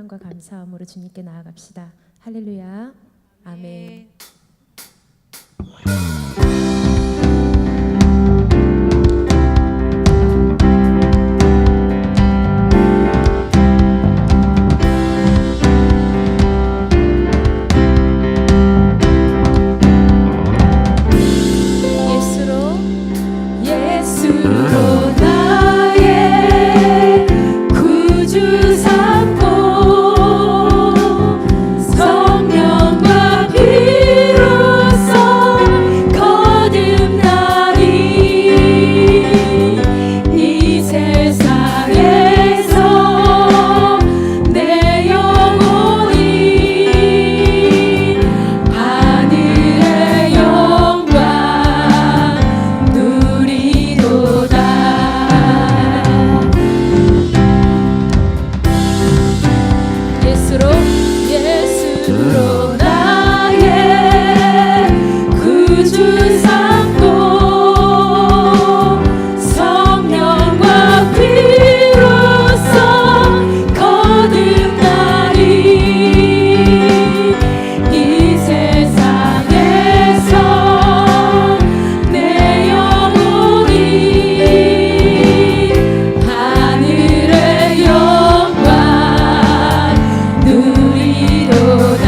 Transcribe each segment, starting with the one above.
찬양과 감사함으로 주님께 나아갑시다. 할렐루야. 아멘. 예수로 나의 구주 삼고 성령과 피로써 거듭나리. 이 세상에서 내 영혼이 하늘의 영광 누리도다. 예수로 나의 구주 삼고 성령과 피로써 거듭나리. 이 세상에서 내 영혼이 하늘의 영광 누리도다.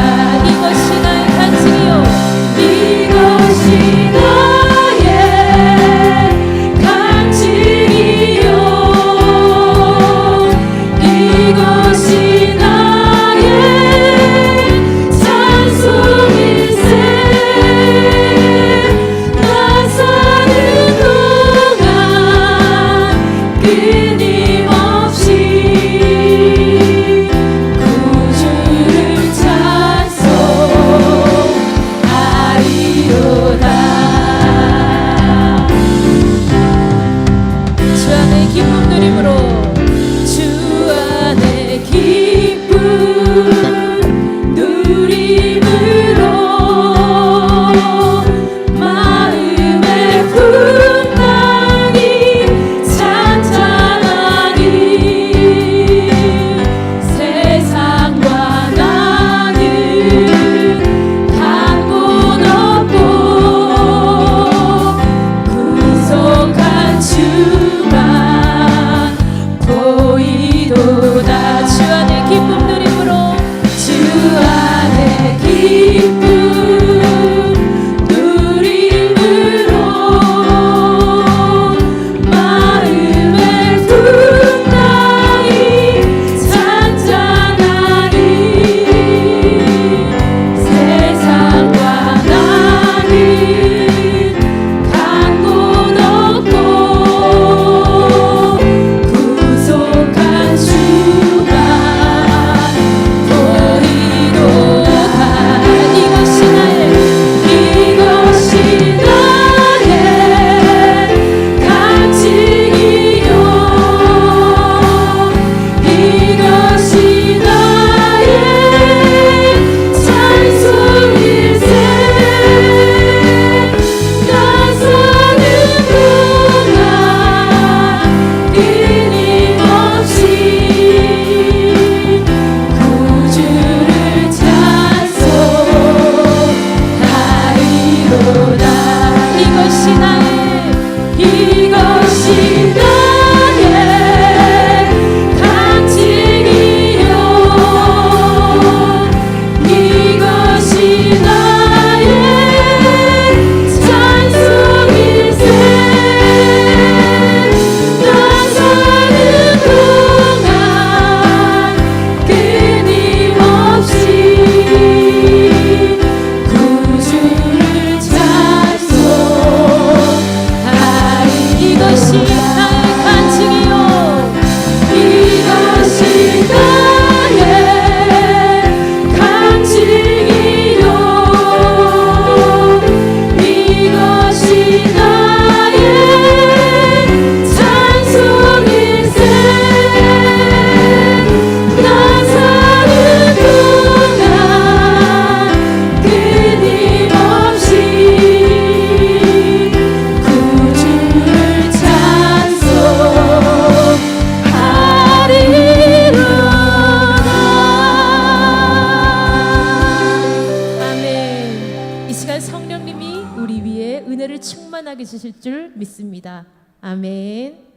여기실 줄 믿습니다. 아멘.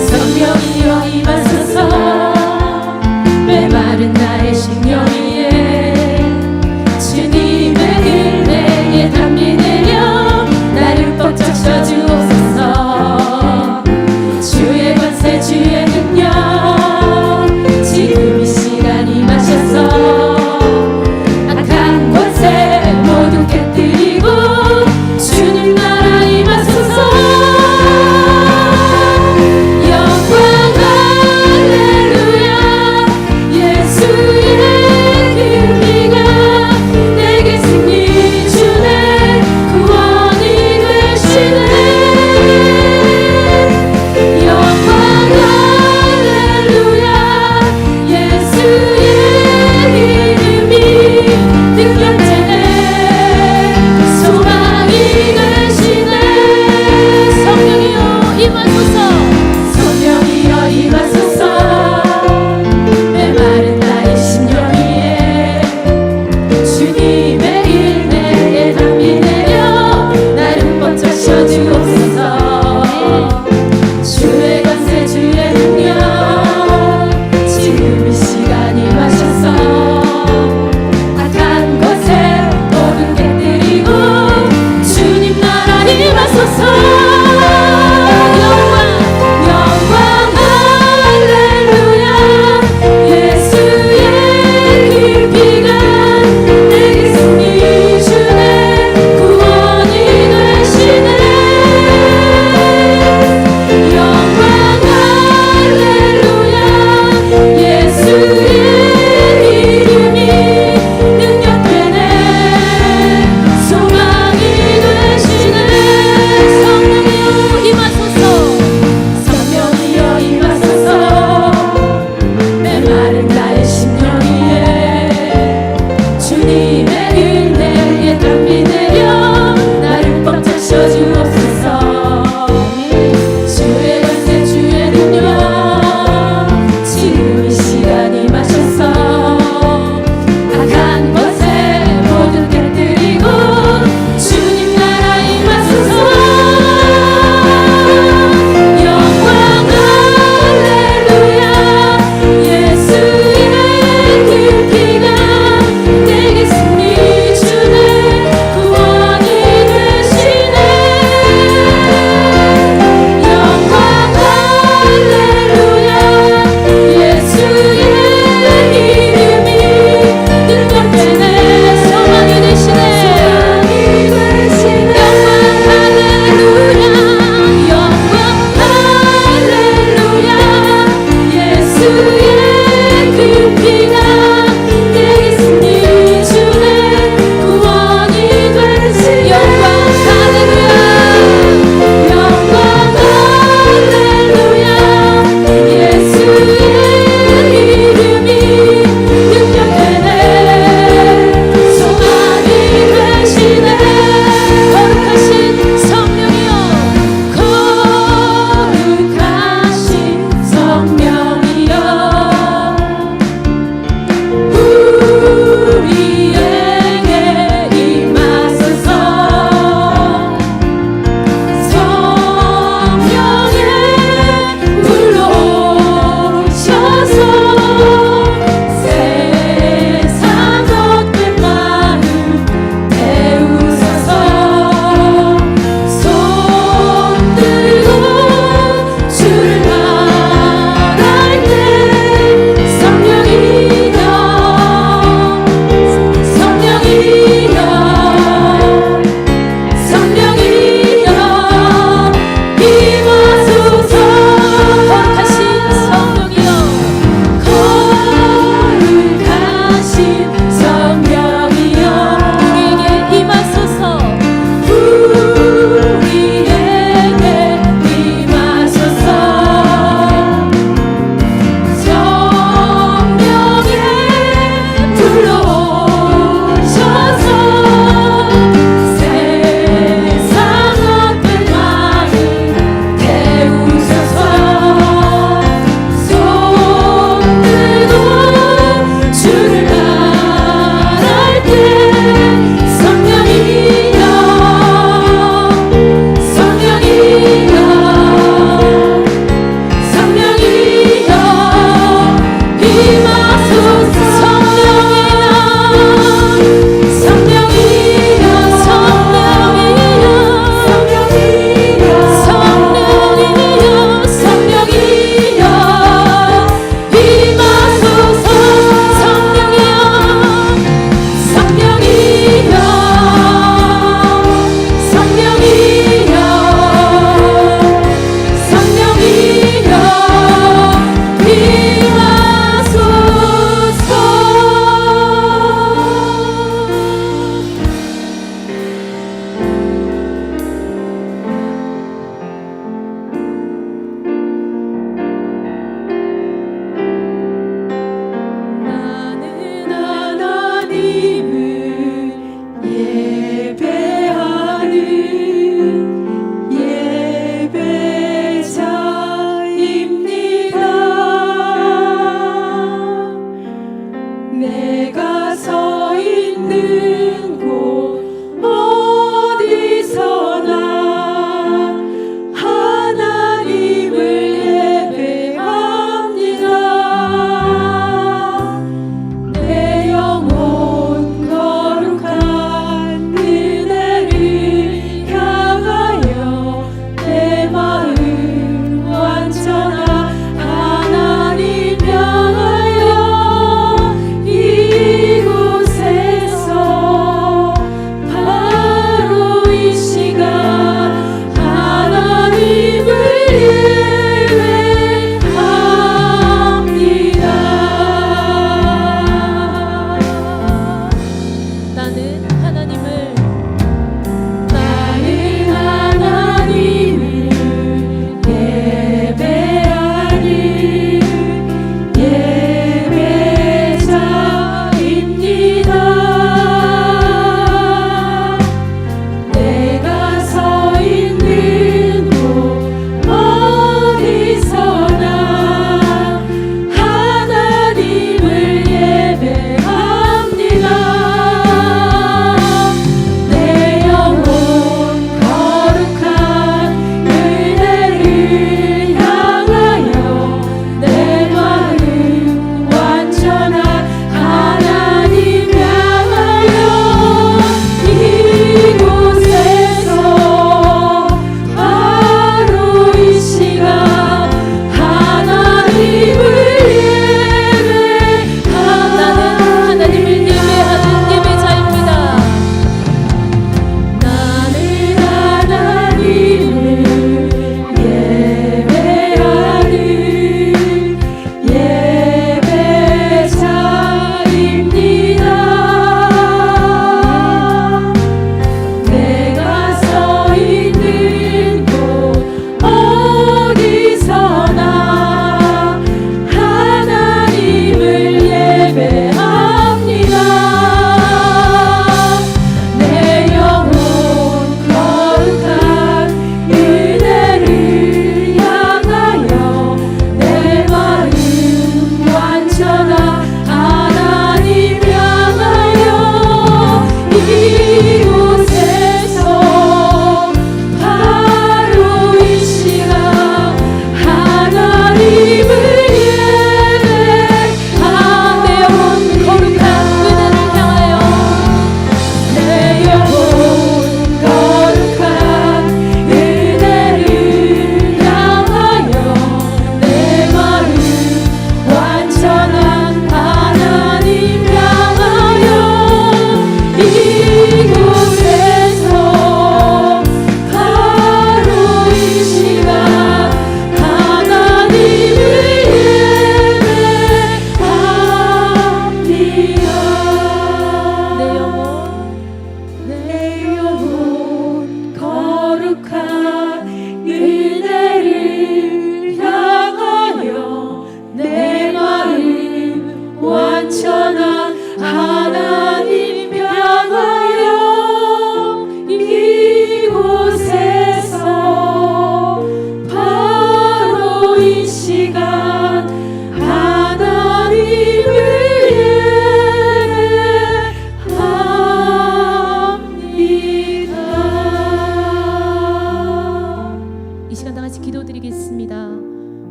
성령이여 임하소서 메마른 나의 심령 위에 주님의 은혜에 담비 내려 나를 벅 적셔 주옵소서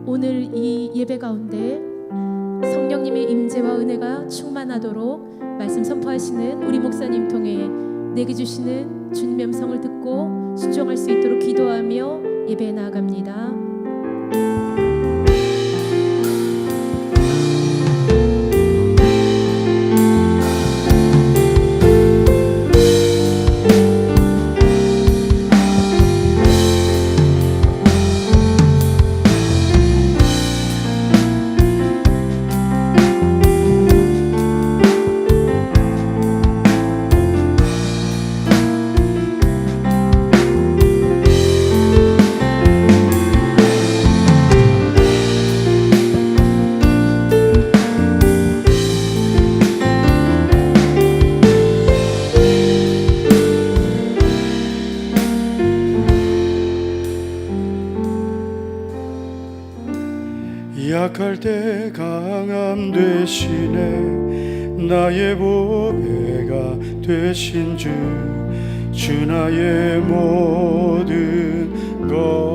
오늘 이 예배 가운데 성령님의 임재 임재와 은혜가 충만하도록 말씀 선포하시는 우리 목사님 통해 내게 주시는 주님의 음성을 듣고 순종할 수 있도록 기도하며 예배에 나아갑니다. 약할 때 강함 되시네 나의 보배가 되신 주 나의 모든 것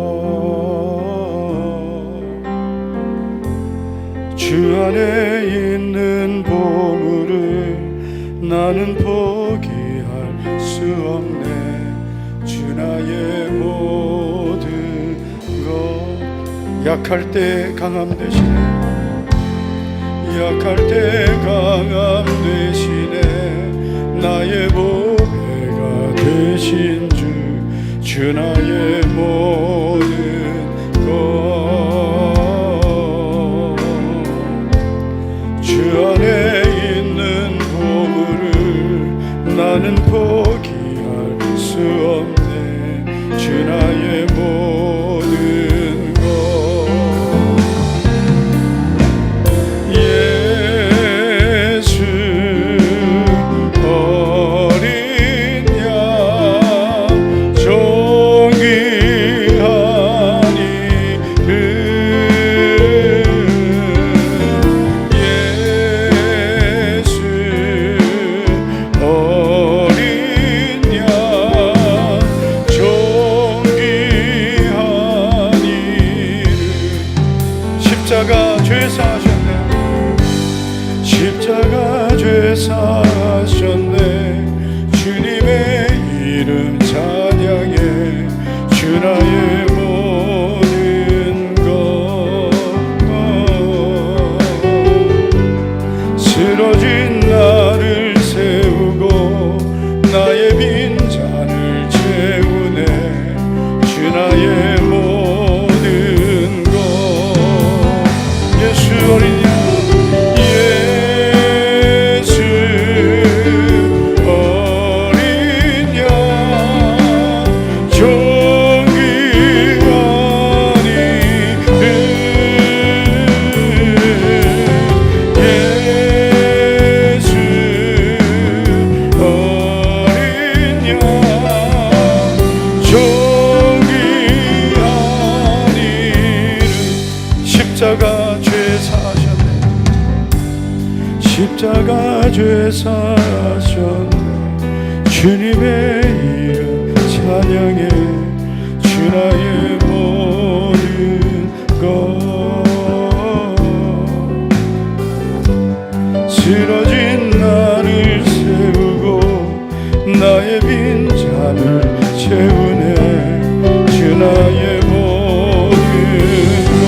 주 안에 있는 보물을 나는 포기할 수 없네 주 나의 모든 것 약할 때 강함 되시네 약할 때 강함 되시네 나의 보배가 되신 주 나의 모든 것 주 안에 있는 보물을 나는 포기할 수 없네 주 나의 모든 것 십자가 죄 사하셨네 주님의 이름 찬양해 주 나의 모든 것 쓰러진 나를 세우고 나의 빈잔을 채우네 주 나의 모든 것 예수 어린 양 십자가 죄 사하셨네 주님의 이름 찬양해 주 나의 모든 것 쓰러진 나를 세우고 나의 빈잔을 채우네 주 나의 모든 것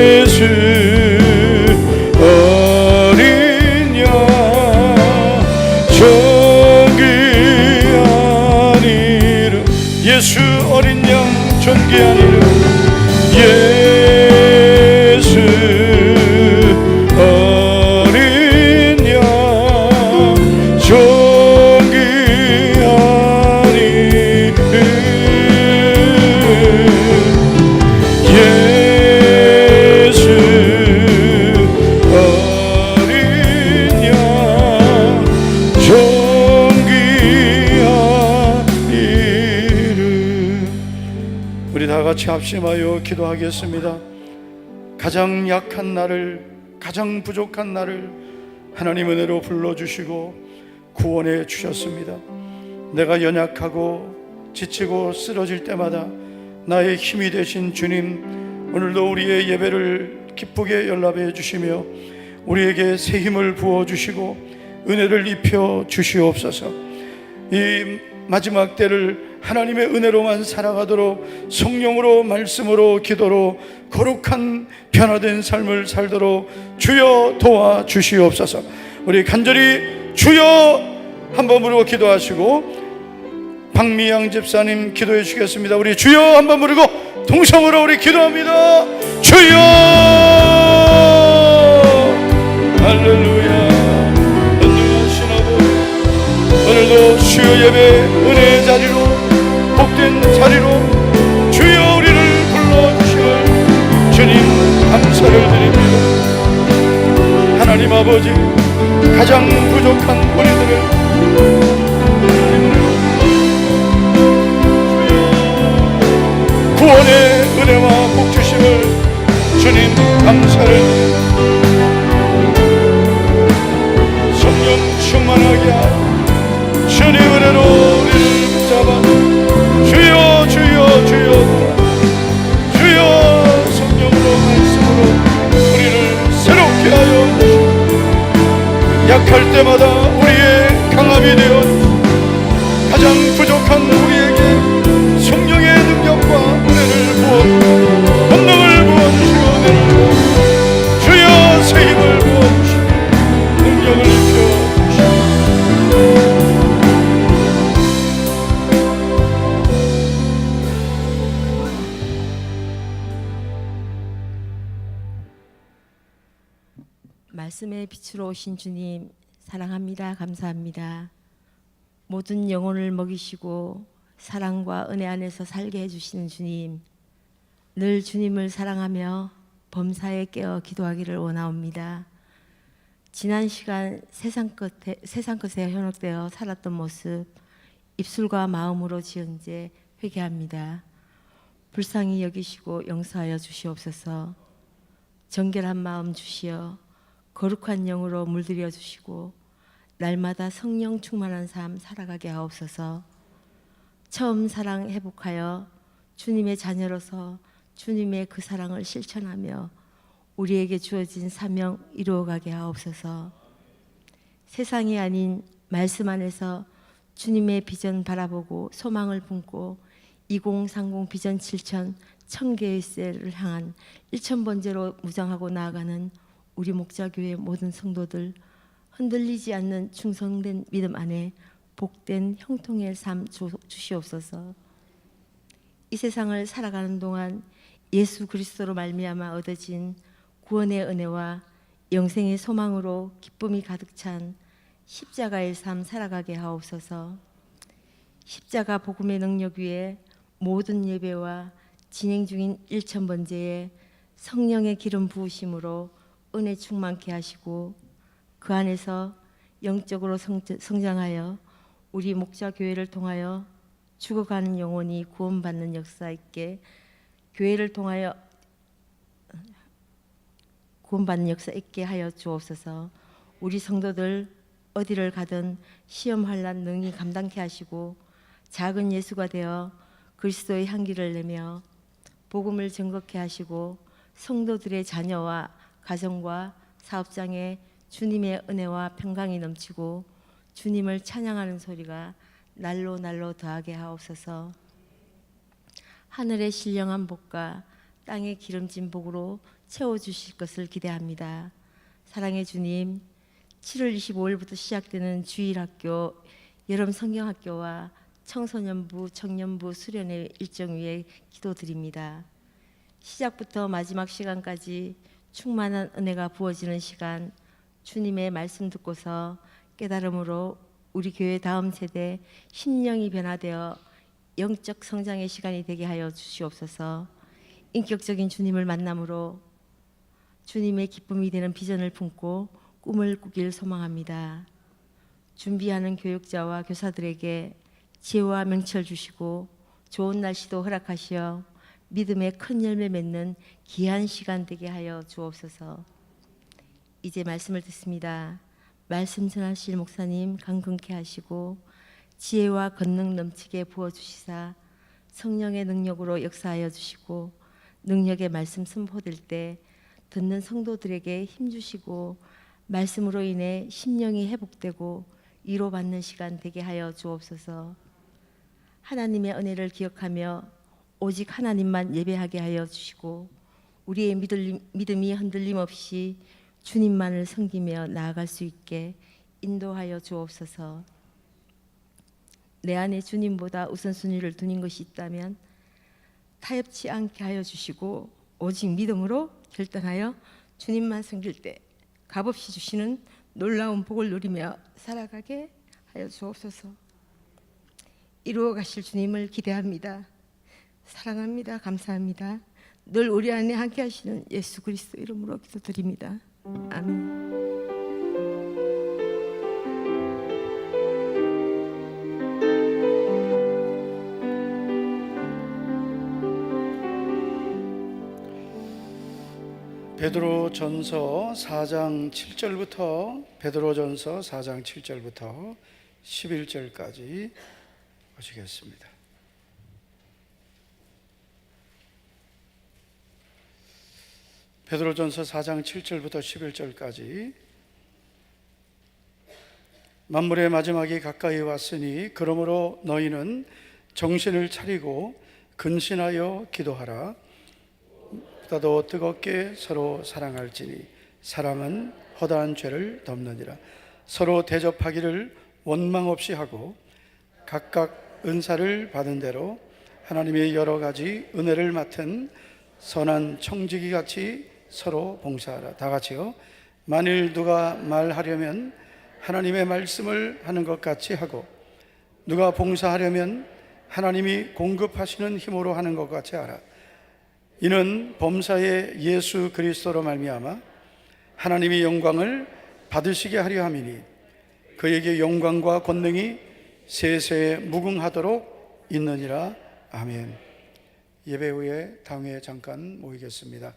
예수 어린 양 합심하여 기도하겠습니다. 가장 약한 나를, 가장 부족한 나를 하나님 은혜로 불러주시고 구원해 주셨습니다. 내가 연약하고 지치고 쓰러질 때마다 나의 힘이 되신 주님, 오늘도 우리의 예배를 기쁘게 연락해 주시며 우리에게 새 힘을 부어주시고 은혜를 입혀 주시옵소서. 이 마지막 때를 하나님의 은혜로만 살아가도록 성령으로, 말씀으로, 기도로 거룩한 변화된 삶을 살도록 주여 도와주시옵소서. 우리 간절히 주여 한번 부르고 기도하시고 박미양 집사님 기도해 주시겠습니다. 우리 주여 한번 부르고 동성으로 우리 기도합니다. 주여, 할렐루야. 전능하신 아버지, 오늘도 주여 예배 은혜의 자리로, 복된 자리로 주여 우리를 불러주시면 주님 감사를 드립니다. 하나님 아버지, 가장 부족한 우리들을 구원의 은혜와 복 주심을 주님 감사를 성령 충만하게 하여 주님 은혜로 우리를 붙잡아 주여 주여 주여 주여 성령으로 말씀으로 우리를 새롭게 하여 주시고 약할 때마다 우리의 강함이 되어 가장 부족한 우리에게 성령의 능력과 은혜를 부어 권능을 부어주시고 은혜를 부어주시고 주여 새 힘을 부어주시고 능력을 주어주시고 말씀의 빛으로 오신 주님 사랑합니다. 감사합니다. 모든 영혼을 먹이시고 사랑과 은혜 안에서 살게 해주시는 주님, 늘 주님을 사랑하며 범사에 깨어 기도하기를 원하옵니다. 지난 시간 세상 것에 현혹되어 살았던 모습 입술과 마음으로 지은 죄 회개합니다. 불쌍히 여기시고 용서하여 주시옵소서. 정결한 마음 주시어 거룩한 영으로 물들여 주시고 날마다 성령 충만한 삶 살아가게 하옵소서. 처음 사랑 회복하여 주님의 자녀로서 주님의 그 사랑을 실천하며 우리에게 주어진 사명 이루어가게 하옵소서. 세상이 아닌 말씀 안에서 주님의 비전 바라보고 소망을 품고 2030 비전 7천 1000개의 셀을 향한 1000번째로 무장하고 나아가는 우리 목자교회 모든 성도들, 흔들리지 않는 충성된 믿음 안에 복된 형통의 삶 주시옵소서. 이 세상을 살아가는 동안 예수 그리스도로 말미암아 얻어진 구원의 은혜와 영생의 소망으로 기쁨이 가득 찬 십자가의 삶 살아가게 하옵소서. 십자가 복음의 능력 위에 모든 예배와 진행 중인 1000번째의 성령의 기름 부으심으로 은혜 충만케 하시고 그 안에서 영적으로 성장하여 우리 목자교회를 통하여 죽어가는 영혼이 구원받는 역사 있게, 교회를 통하여 구원받는 역사 있게 하여 주옵소서. 우리 성도들 어디를 가든 시험 환난 능히 감당케 하시고 작은 예수가 되어 그리스도의 향기를 내며 복음을 증거케 하시고 성도들의 자녀와 가정과 사업장에 주님의 은혜와 평강이 넘치고 주님을 찬양하는 소리가 날로 날로 더하게 하옵소서. 하늘의 신령한 복과 땅의 기름진 복으로 채워주실 것을 기대합니다. 사랑의 주님, 7월 25일부터 시작되는 주일학교, 여름 성경학교와 청소년부, 청년부 수련회 일정 위에 기도드립니다. 시작부터 마지막 시간까지 충만한 은혜가 부어지는 시간, 주님의 말씀 듣고서 깨달음으로 우리 교회 다음 세대 심령이 변화되어 영적 성장의 시간이 되게 하여 주시옵소서. 인격적인 주님을 만남으로 주님의 기쁨이 되는 비전을 품고 꿈을 꾸길 소망합니다. 준비하는 교육자와 교사들에게 지혜와 명철 주시고 좋은 날씨도 허락하시어 믿음의 큰 열매 맺는 귀한 시간 되게 하여 주옵소서. 이제 말씀을 듣습니다. 말씀 전하실 목사님 강건케 하시고 지혜와 권능 넘치게 부어주시사 성령의 능력으로 역사하여 주시고 능력의 말씀 선포될 때 듣는 성도들에게 힘주시고 말씀으로 인해 심령이 회복되고 위로받는 시간 되게 하여 주옵소서. 하나님의 은혜를 기억하며 오직 하나님만 예배하게 하여 주시고 우리의 믿음이 흔들림 없이 주님만을 섬기며 나아갈 수 있게 인도하여 주옵소서. 내 안에 주님보다 우선순위를 두는 것이 있다면 타협치 않게 하여 주시고 오직 믿음으로 결단하여 주님만 섬길 때 값없이 주시는 놀라운 복을 누리며 살아가게 하여 주옵소서. 이루어 가실 주님을 기대합니다. 사랑합니다. 감사합니다. 늘 우리 안에 함께 하시는 예수 그리스도 이름으로 기도드립니다. 아멘. 베드로전서 4장 7절부터 베드로전서 4장 7절부터 11절까지 보시겠습니다. 베드로전서 4장 7절부터 11절까지 만물의 마지막이 가까이 왔으니 그러므로 너희는 정신을 차리고 근신하여 기도하라. 보다도 뜨겁게 서로 사랑할지니 사랑은 허다한 죄를 덮느니라. 서로 대접하기를 원망 없이 하고 각각 은사를 받은 대로 하나님의 여러 가지 은혜를 맡은 선한 청지기 같이 서로 봉사하라. 다 같이요. 만일 누가 말하려면 하나님의 말씀을 하는 것 같이 하고 누가 봉사하려면 하나님이 공급하시는 힘으로 하는 것 같이 하라. 이는 범사의 예수 그리스도로 말미암아 하나님의 영광을 받으시게 하려 함이니 그에게 영광과 권능이 세세에 무궁하도록 있느니라. 아멘. 예배 후에 당회에 잠깐 모이겠습니다.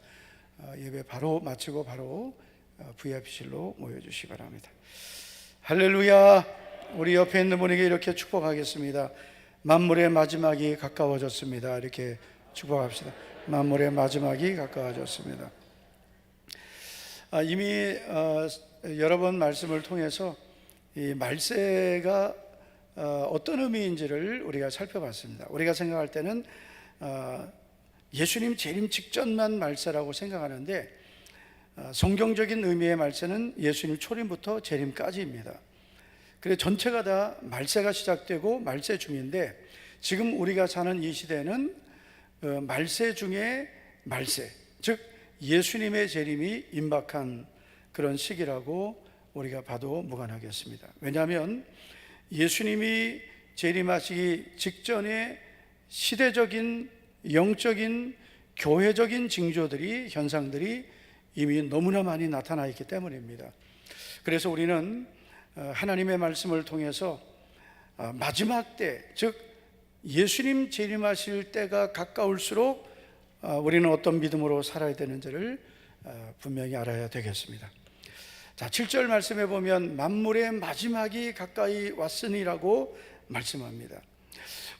예배 바로 마치고 바로 VIP실로 모여주시기 바랍니다. 할렐루야. 우리 옆에 있는 분에게 이렇게 축복하겠습니다. 만물의 마지막이 가까워졌습니다. 이렇게 축복합시다. 만물의 마지막이 가까워졌습니다. 이미 여러 번 말씀을 통해서 이 말세가 어떤 의미인지를 우리가 살펴봤습니다. 우리가 생각할 때는 예수님 재림 직전만 말세라고 생각하는데 성경적인 의미의 말세는 예수님 초림부터 재림까지입니다. 그래서 전체가 다 말세가 시작되고 말세 중인데 지금 우리가 사는 이 시대는 말세 중에 말세, 즉 예수님의 재림이 임박한 그런 시기라고 우리가 봐도 무관하겠습니다. 왜냐하면 예수님이 재림하시기 직전에 시대적인 영적인 교회적인 징조들이 현상들이 이미 너무나 많이 나타나 있기 때문입니다. 그래서 우리는 하나님의 말씀을 통해서 마지막 때, 즉 예수님 재림하실 때가 가까울수록 우리는 어떤 믿음으로 살아야 되는지를 분명히 알아야 되겠습니다. 자, 7절 말씀에 보면 만물의 마지막이 가까이 왔으니라고 말씀합니다.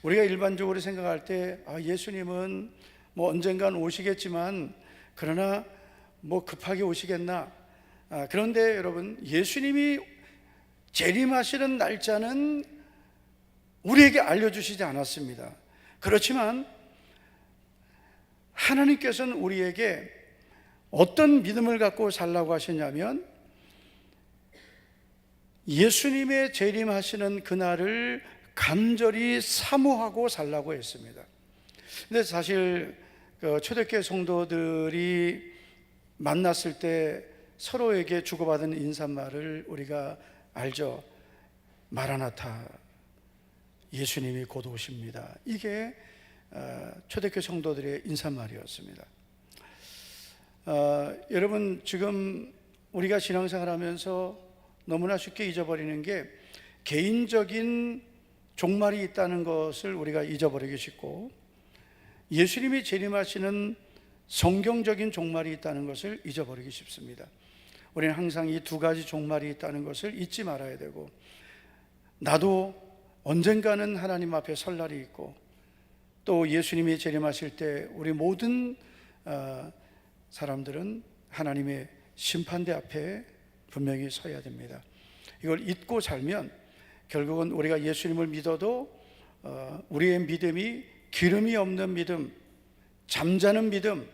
우리가 일반적으로 생각할 때 예수님은 뭐 언젠간 오시겠지만 그러나 뭐 급하게 오시겠나. 그런데 여러분, 예수님이 재림하시는 날짜는 우리에게 알려주시지 않았습니다. 그렇지만 하나님께서는 우리에게 어떤 믿음을 갖고 살라고 하시냐면 예수님의 재림하시는 그날을 간절히 사모하고 살라고 했습니다. 근데 사실 초대교회 성도들이 만났을 때 서로에게 주고받은 인사말을 우리가 알죠. 마라나타, 예수님이 곧 오십니다. 이게 초대교회 성도들의 인사말이었습니다. 여러분, 지금 우리가 신앙생활하면서 너무나 쉽게 잊어버리는 게 개인적인 종말이 있다는 것을 우리가 잊어버리기 쉽고, 예수님이 재림하시는 성경적인 종말이 있다는 것을 잊어버리기 쉽습니다. 우리는 항상 이 두 가지 종말이 있다는 것을 잊지 말아야 되고, 나도 언젠가는 하나님 앞에 설 날이 있고, 또 예수님이 재림하실 때 우리 모든 사람들은 하나님의 심판대 앞에 분명히 서야 됩니다. 이걸 잊고 살면 결국은 우리가 예수님을 믿어도 우리의 믿음이 기름이 없는 믿음, 잠자는 믿음,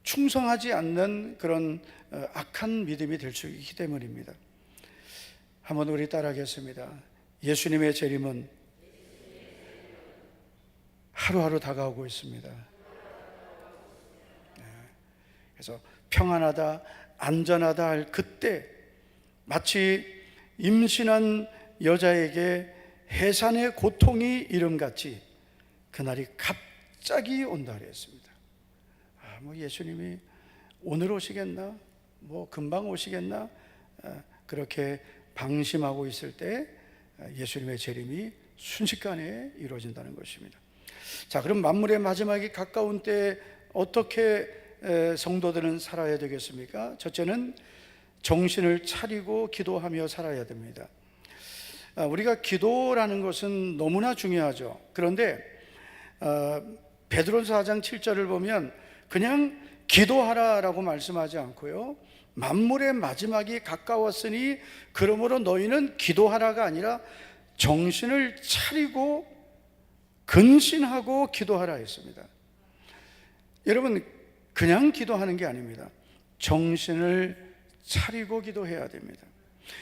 충성하지 않는 그런 악한 믿음이 될 수 있기 때문입니다. 한번 우리 따라하겠습니다. 예수님의 재림은 하루하루 다가오고 있습니다. 그래서 평안하다, 안전하다 할 그때, 마치 임신한 여자에게 해산의 고통이 이름같이 그날이 갑자기 온다 그랬습니다. 뭐 예수님이 오늘 오시겠나? 뭐 금방 오시겠나? 그렇게 방심하고 있을 때 예수님의 재림이 순식간에 이루어진다는 것입니다. 자, 그럼 만물의 마지막이 가까운 때 어떻게 성도들은 살아야 되겠습니까? 첫째는 정신을 차리고 기도하며 살아야 됩니다. 우리가 기도라는 것은 너무나 중요하죠. 그런데 베드로서 4장 7절을 보면 그냥 기도하라라고 말씀하지 않고요, 만물의 마지막이 가까웠으니 그러므로 너희는 기도하라가 아니라 정신을 차리고 근신하고 기도하라 했습니다. 여러분, 그냥 기도하는 게 아닙니다. 정신을 차리고 기도해야 됩니다.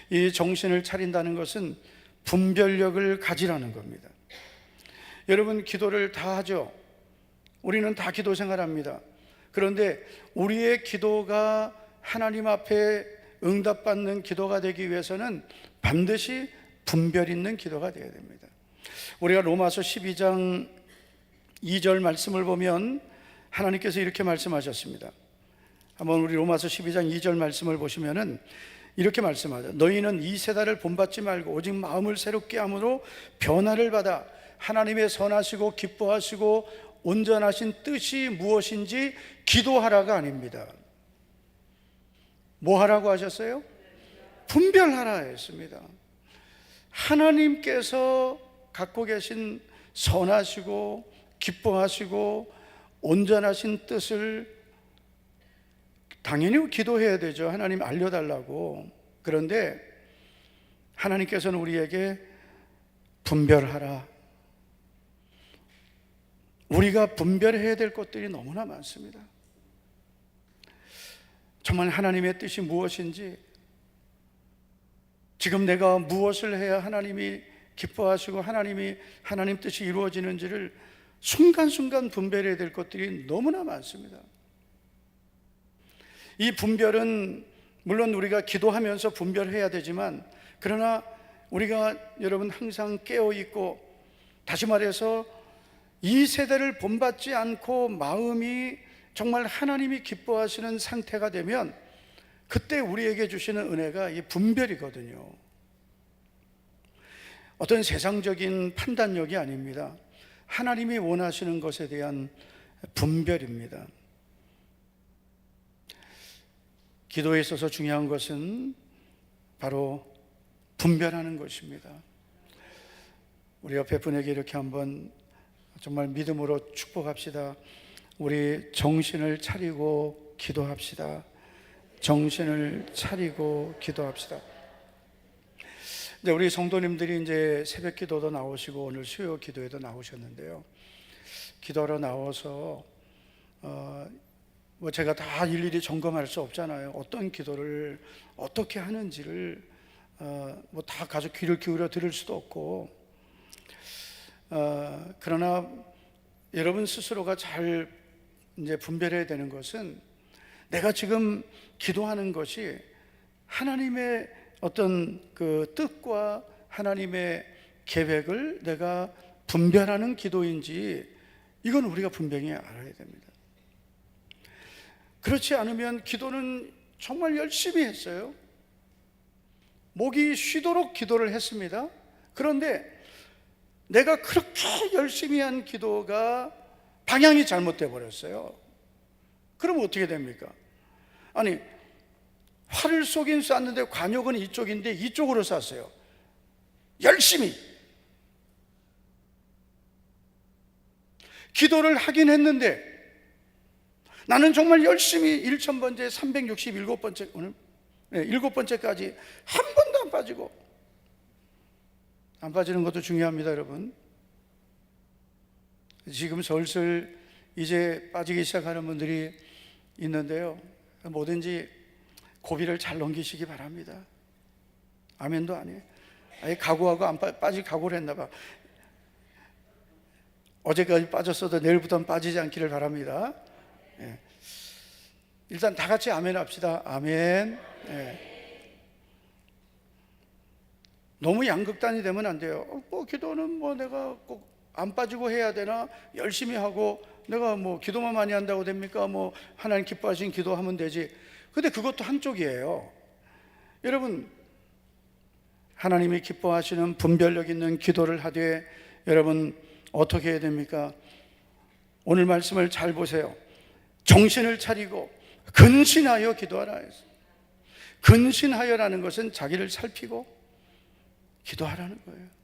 이 정신을 차린다는 것은 분별력을 가지라는 겁니다. 여러분, 기도를 다 하죠. 우리는 다 기도 생활합니다. 그런데 우리의 기도가 하나님 앞에 응답받는 기도가 되기 위해서는 반드시 분별 있는 기도가 되어야 됩니다. 우리가 로마서 12장 2절 말씀을 보면 하나님께서 이렇게 말씀하셨습니다. 한번 우리 로마서 12장 2절 말씀을 보시면은 이렇게 말씀하죠. 너희는 이 세대를 본받지 말고 오직 마음을 새롭게 함으로 변화를 받아 하나님의 선하시고 기뻐하시고 온전하신 뜻이 무엇인지 기도하라가 아닙니다. 뭐 하라고 하셨어요? 분별하라 했습니다. 하나님께서 갖고 계신 선하시고 기뻐하시고 온전하신 뜻을 당연히 기도해야 되죠. 하나님 알려달라고. 그런데 하나님께서는 우리에게 분별하라. 우리가 분별해야 될 것들이 너무나 많습니다. 정말 하나님의 뜻이 무엇인지, 지금 내가 무엇을 해야 하나님이 기뻐하시고 하나님 뜻이 이루어지는지를 순간순간 분별해야 될 것들이 너무나 많습니다. 이 분별은 물론 우리가 기도하면서 분별해야 되지만, 그러나 우리가 여러분 항상 깨어있고, 다시 말해서 이 세대를 본받지 않고 마음이 정말 하나님이 기뻐하시는 상태가 되면 그때 우리에게 주시는 은혜가 이 분별이거든요. 어떤 세상적인 판단력이 아닙니다. 하나님이 원하시는 것에 대한 분별입니다. 기도에 있어서 중요한 것은 바로 분별하는 것입니다. 우리 옆에 분에게 이렇게 한번 정말 믿음으로 축복합시다. 우리 정신을 차리고 기도합시다. 정신을 차리고 기도합시다. 이제 우리 성도님들이 이제 새벽 기도도 나오시고 오늘 수요 기도에도 나오셨는데요. 기도하러 나와서 뭐 제가 다 일일이 점검할 수 없잖아요. 어떤 기도를 어떻게 하는지를 뭐 다 가서 귀를 기울여 들을 수도 없고, 그러나 여러분 스스로가 잘 이제 분별해야 되는 것은 내가 지금 기도하는 것이 하나님의 어떤 그 뜻과 하나님의 계획을 내가 분별하는 기도인지, 이건 우리가 분명히 알아야 됩니다. 그렇지 않으면 기도는 정말 열심히 했어요. 목이 쉬도록 기도를 했습니다. 그런데 내가 그렇게 열심히 한 기도가 방향이 잘못돼 버렸어요. 그럼 어떻게 됩니까? 아니, 활을 쏘긴 쐈는데 관역은 이쪽인데 이쪽으로 쐈어요. 열심히 기도를 하긴 했는데, 나는 정말 열심히 1000번째 367번째 오늘 7번째까지 한 번도 안 빠지고, 안 빠지는 것도 중요합니다, 여러분. 지금 슬슬 이제 빠지기 시작하는 분들이 있는데요, 뭐든지 고비를 잘 넘기시기 바랍니다. 아멘도 아니에요. 아예 각오하고 안 빠질 각오를 했나 봐. 어제까지 빠졌어도 내일부터는 빠지지 않기를 바랍니다. 예. 일단 다 같이 아멘 합시다. 아멘. 예. 너무 양극단이 되면 안 돼요. 뭐 기도는 뭐 내가 꼭 안 빠지고 해야 되나? 열심히 하고 내가 뭐 기도만 많이 한다고 됩니까? 뭐 하나님 기뻐하신 기도하면 되지. 근데 그것도 한쪽이에요. 여러분, 하나님이 기뻐하시는 분별력 있는 기도를 하되 여러분 어떻게 해야 됩니까? 오늘 말씀을 잘 보세요. 정신을 차리고 근신하여 기도하라 했어요. 근신하여라는 것은 자기를 살피고 기도하라는 거예요.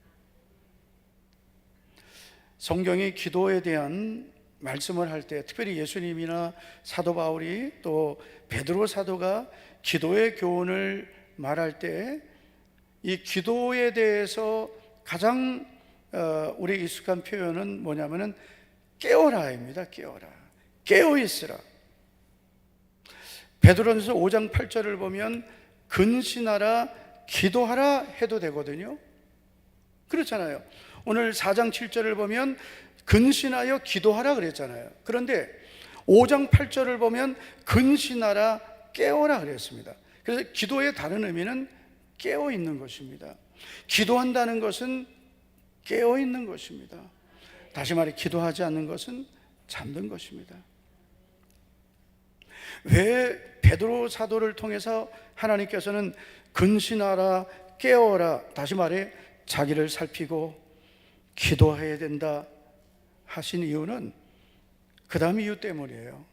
성경이 기도에 대한 말씀을 할 때, 특별히 예수님이나 사도 바울이 또 베드로 사도가 기도의 교훈을 말할 때, 이 기도에 대해서 가장 우리 익숙한 표현은 뭐냐면은 깨어라입니다. 깨어라, 깨어 있으라. 베드로전서 5장 8절을 보면 근신하라, 기도하라 해도 되거든요. 그렇잖아요. 오늘 4장 7절을 보면 근신하여 기도하라 그랬잖아요. 그런데 5장 8절을 보면 근신하라, 깨어라 그랬습니다. 그래서 기도의 다른 의미는 깨어 있는 것입니다. 기도한다는 것은 깨어 있는 것입니다. 다시 말해, 기도하지 않는 것은 잠든 것입니다. 왜 베드로 사도를 통해서 하나님께서는 근신하라, 깨어라, 다시 말해 자기를 살피고 기도해야 된다 하신 이유는 그 다음 이유 때문이에요.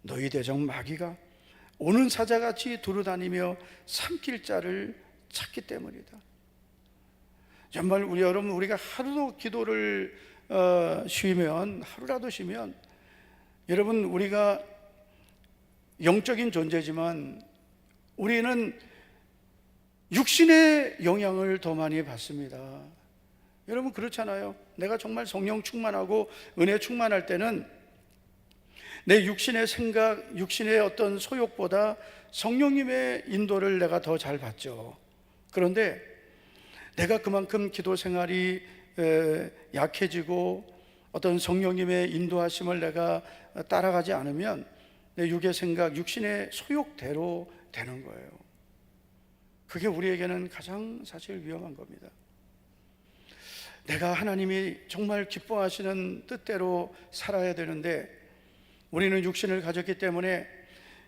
너희 대적 마귀가 오는 사자같이 두루다니며 삼킬 자를 찾기 때문이다. 정말 우리가 하루도 기도를 쉬면, 하루라도 쉬면, 여러분, 우리가 영적인 존재지만 우리는 육신의 영향을 더 많이 받습니다. 여러분, 그렇잖아요. 내가 정말 성령 충만하고 은혜 충만할 때는 내 육신의 생각, 육신의 어떤 소욕보다 성령님의 인도를 내가 더 잘 받죠. 그런데 내가 그만큼 기도 생활이 약해지고 어떤 성령님의 인도하심을 내가 따라가지 않으면 내 육의 생각, 육신의 소욕대로 되는 거예요. 그게 우리에게는 가장 사실 위험한 겁니다. 내가 하나님이 정말 기뻐하시는 뜻대로 살아야 되는데 우리는 육신을 가졌기 때문에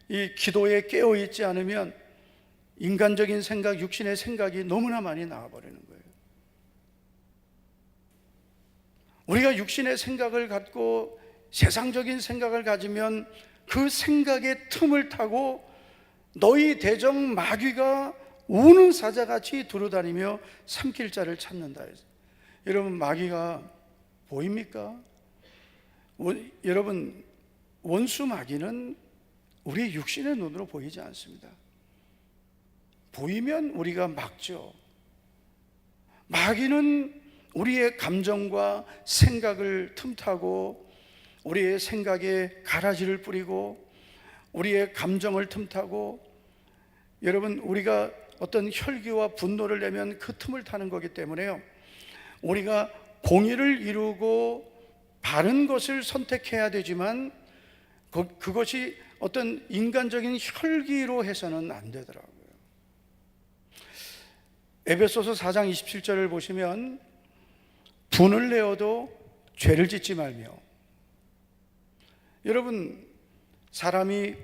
이 기도에 깨어 있지 않으면 인간적인 생각, 육신의 생각이 너무나 많이 나와버리는 거예요. 우리가 육신의 생각을 갖고 세상적인 생각을 가지면 그 생각의 틈을 타고 너희 대적 마귀가 우는 사자같이 두루다니며 삼킬 자를 찾는다. 여러분, 마귀가 보입니까? 여러분, 원수 마귀는 우리 육신의 눈으로 보이지 않습니다. 보이면 우리가 막죠. 마귀는 우리의 감정과 생각을 틈타고 우리의 생각에 가라지를 뿌리고 우리의 감정을 틈타고, 여러분, 우리가 어떤 혈기와 분노를 내면 그 틈을 타는 거기 때문에요, 우리가 공의를 이루고 바른 것을 선택해야 되지만 그것이 어떤 인간적인 혈기로 해서는 안 되더라고요. 에베소서 4장 27절을 보시면 분을 내어도 죄를 짓지 말며, 여러분, 사람이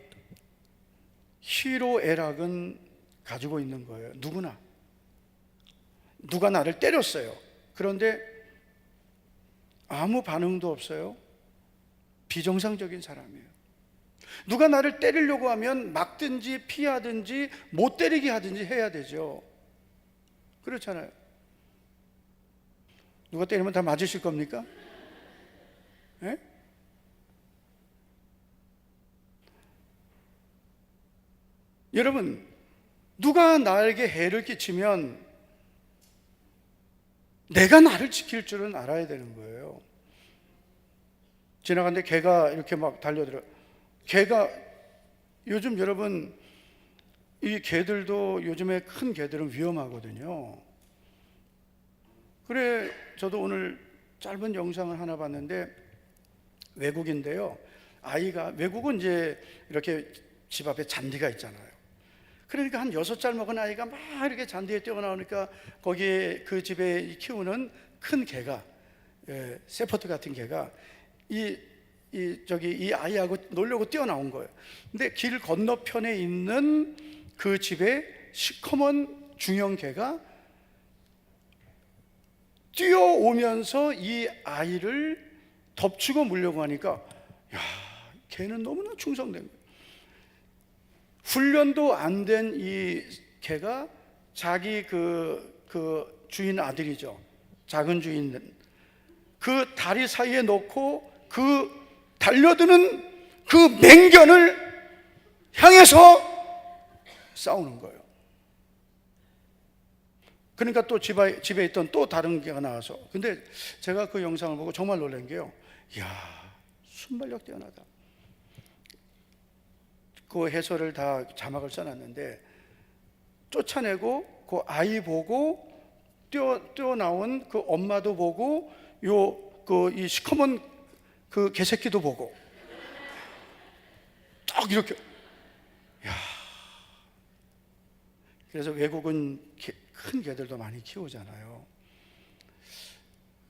희로애락은 가지고 있는 거예요. 누구나. 누가 나를 때렸어요. 그런데 아무 반응도 없어요. 비정상적인 사람이에요. 누가 나를 때리려고 하면 막든지 피하든지 못 때리게 하든지 해야 되죠. 그렇잖아요. 누가 때리면 다 맞으실 겁니까? 예? 여러분, 누가 나에게 해를 끼치면 내가 나를 지킬 줄은 알아야 되는 거예요. 지나가는데 개가 이렇게 막 달려들어. 개가, 요즘 여러분, 이 개들도 요즘에 큰 개들은 위험하거든요. 그래, 저도 오늘 짧은 영상을 하나 봤는데, 외국인데요. 아이가, 외국은 이제 이렇게 집 앞에 잔디가 있잖아요. 그러니까 한 6살 먹은 아이가 막 이렇게 잔디에 뛰어나오니까 거기에 그 집에 키우는 큰 개가, 세퍼드 같은 개가 이 아이하고 놀려고 뛰어나온 거예요. 근데 길 건너편에 있는 그 집에 시커먼 중형 개가 뛰어오면서 이 아이를 덮치고 물려고 하니까, 야, 개는 너무나 충성된 거예요. 훈련도 안 된 이 개가 자기 그 주인 아들이죠. 작은 주인, 그 다리 사이에 놓고 그 달려드는 그 맹견을 향해서 싸우는 거예요. 그러니까 또 집에 있던 또 다른 개가 나와서, 근데 제가 그 영상을 보고 정말 놀란 게요, 이야, 순발력 뛰어나다. 그 해설을 다 자막을 써놨는데, 쫓아내고 그 아이 보고 뛰어나온 그 엄마도 보고 이 시커먼 그 개새끼도 보고 딱 이렇게, 야. 그래서 외국은 큰 개들도 많이 키우잖아요.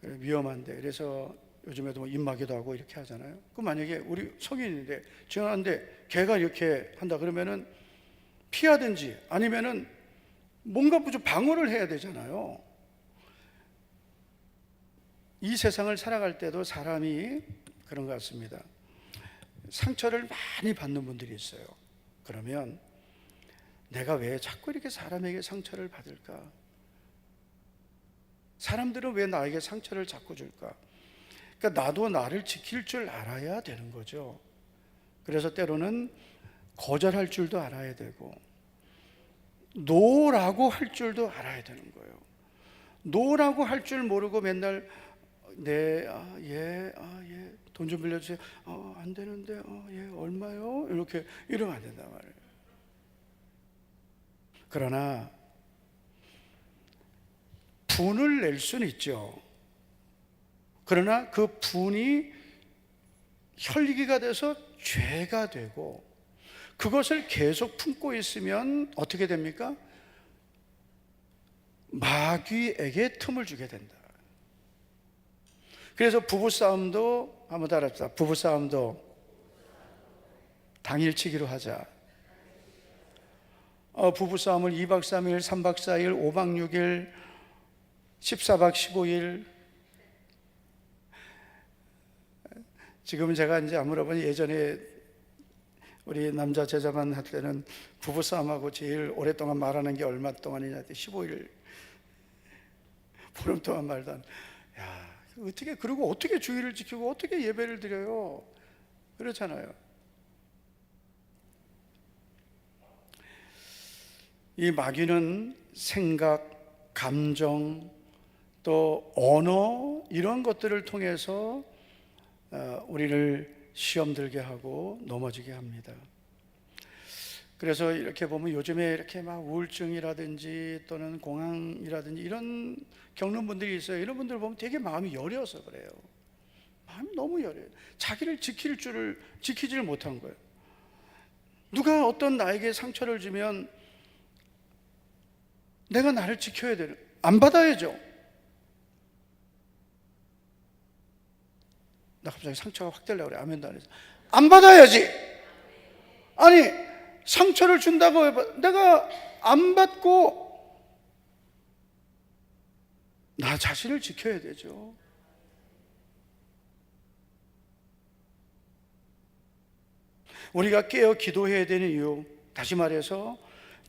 위험한데, 그래서 요즘에도 뭐 입마개도 하고 이렇게 하잖아요. 그 만약에 우리 성인인데 지나가는데 개가 이렇게 한다 그러면은 피하든지 아니면은 뭔가 좀 방어를 해야 되잖아요. 이 세상을 살아갈 때도 사람이 그런 것 같습니다. 상처를 많이 받는 분들이 있어요. 그러면 내가 왜 자꾸 이렇게 사람에게 상처를 받을까? 사람들은 왜 나에게 상처를 자꾸 줄까? 그러니까 나도 나를 지킬 줄 알아야 되는 거죠. 그래서 때로는 거절할 줄도 알아야 되고, 노라고 할 줄도 알아야 되는 거예요. 노라고 할 줄 모르고 맨날 네, 예, 돈 좀 빌려주세요. 안 되는데, 예, 얼마요? 이렇게 이러면 안 된단 말이에요. 그러나 분을 낼 수는 있죠. 그러나 그 분이 혈기가 돼서 죄가 되고, 그것을 계속 품고 있으면 어떻게 됩니까? 마귀에게 틈을 주게 된다. 그래서 부부싸움도 한번 따라합시다. 부부싸움도 당일치기로 하자. 부부싸움을 2박 3일, 3박 4일, 5박 6일, 14박 15일. 지금은 제가 이제 안 물어보니 예전에 우리 남자 제자만 할 때는 부부싸움하고 제일 오랫동안 말하는 게 얼마 동안이냐 했더니 15일 보름 동안 말던. 야, 어떻게, 그리고 어떻게 주의를 지키고 어떻게 예배를 드려요? 그렇잖아요. 이 마귀는 생각, 감정, 또 언어, 이런 것들을 통해서 우리를 시험 들게 하고 넘어지게 합니다. 그래서 이렇게 보면 요즘에 이렇게 막 우울증이라든지 또는 공황이라든지 이런 겪는 분들이 있어요. 이런 분들 보면 되게 마음이 여려서 그래요. 마음이 너무 여려요. 자기를 지키지를 못한 거예요. 누가 어떤 나에게 상처를 주면 내가 나를 지켜야 되는, 안 받아야죠. 나 갑자기 상처가 확 되려고 그래. 아멘도 안 해서. 안 받아야지. 아니, 상처를 준다고 해봐. 내가 안 받고 나 자신을 지켜야 되죠. 우리가 깨어 기도해야 되는 이유, 다시 말해서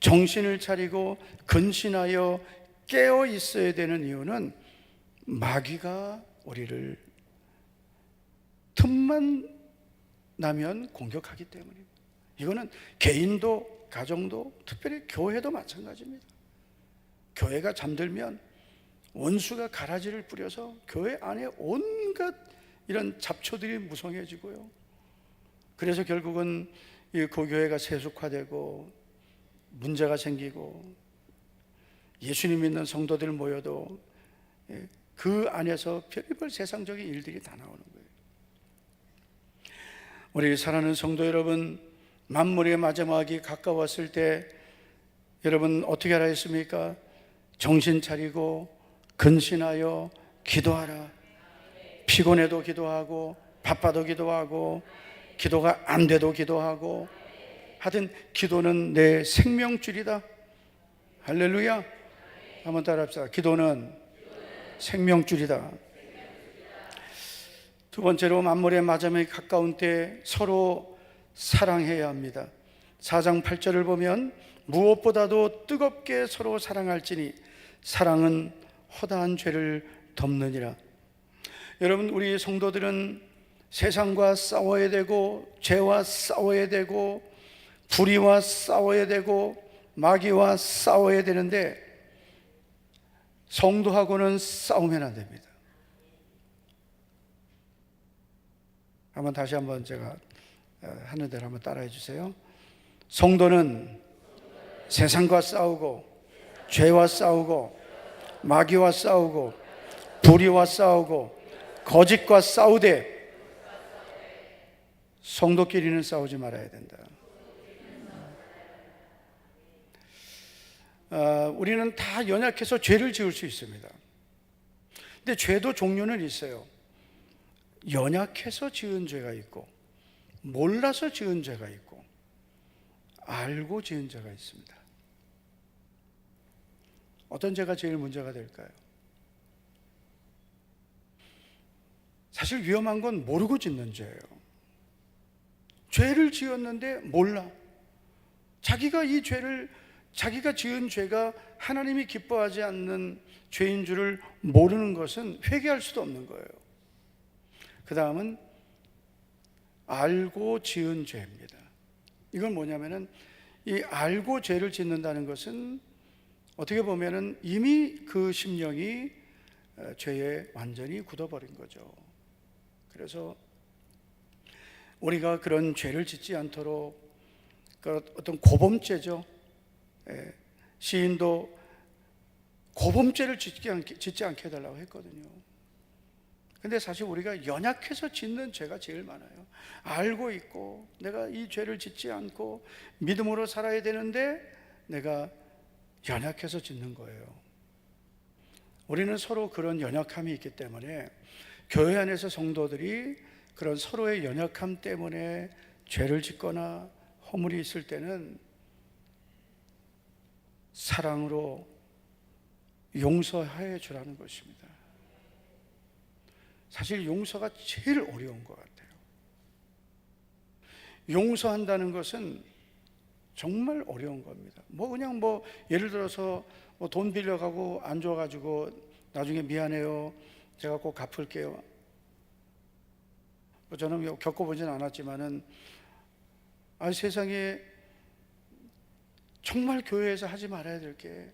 정신을 차리고 근신하여 깨어 있어야 되는 이유는 마귀가 우리를 틈만 나면 공격하기 때문입니다. 이거는 개인도 가정도 특별히 교회도 마찬가지입니다. 교회가 잠들면 원수가 가라지를 뿌려서 교회 안에 온갖 이런 잡초들이 무성해지고요. 그래서 결국은 그 교회가 세속화되고 문제가 생기고 예수님 믿는 성도들 모여도 그 안에서 별의별 세상적인 일들이 다 나오는 거예요. 우리 사랑하는 성도 여러분, 만물의 마지막이 가까웠을 때 여러분 어떻게 하라 했습니까? 정신 차리고 근신하여 기도하라. 피곤해도 기도하고 바빠도 기도하고 기도가 안 돼도 기도하고, 하여튼 기도는 내 생명줄이다. 할렐루야. 한번 따라합시다. 기도는 생명줄이다. 두 번째로 만물의 마지막이 가까운 때 서로 사랑해야 합니다. 4장 8절을 보면 무엇보다도 뜨겁게 서로 사랑할지니 사랑은 허다한 죄를 덮느니라. 여러분, 우리 성도들은 세상과 싸워야 되고 죄와 싸워야 되고 불의와 싸워야 되고 마귀와 싸워야 되는데 성도하고는 싸우면 안 됩니다. 한번 다시 한번 제가 하는 대로 한번 따라해 주세요. 성도는 세상과 싸우고 죄와 싸우고 마귀와 싸우고 불의와 싸우고 거짓과 싸우되 성도끼리는 싸우지 말아야 된다. 우리는 다 연약해서 죄를 지을 수 있습니다. 근데 죄도 종류는 있어요. 연약해서 지은 죄가 있고 몰라서 지은 죄가 있고 알고 지은 죄가 있습니다. 어떤 죄가 제일 문제가 될까요? 사실 위험한 건 모르고 짓는 죄예요. 죄를 지었는데 몰라. 자기가 이 죄를, 자기가 지은 죄가 하나님이 기뻐하지 않는 죄인 줄을 모르는 것은 회개할 수도 없는 거예요. 그 다음은 알고 지은 죄입니다. 이건 뭐냐면은 이 알고 죄를 짓는다는 것은 어떻게 보면은 이미 그 심령이 죄에 완전히 굳어버린 거죠. 그래서 우리가 그런 죄를 짓지 않도록 그 어떤 고범죄죠. 시인도 고범죄를 짓지 않게 해달라고 했거든요. 근데 사실 우리가 연약해서 짓는 죄가 제일 많아요. 알고 있고 내가 이 죄를 짓지 않고 믿음으로 살아야 되는데 내가 연약해서 짓는 거예요. 우리는 서로 그런 연약함이 있기 때문에 교회 안에서 성도들이 그런 서로의 연약함 때문에 죄를 짓거나 허물이 있을 때는 사랑으로 용서해 주라는 것입니다. 사실 용서가 제일 어려운 것 같아요. 용서한다는 것은 정말 어려운 겁니다. 그냥 예를 들어서 돈 빌려가고 안 줘가지고 나중에 미안해요, 제가 꼭 갚을게요. 저는 겪어보지는 않았지만은 세상에 정말 교회에서 하지 말아야 될 게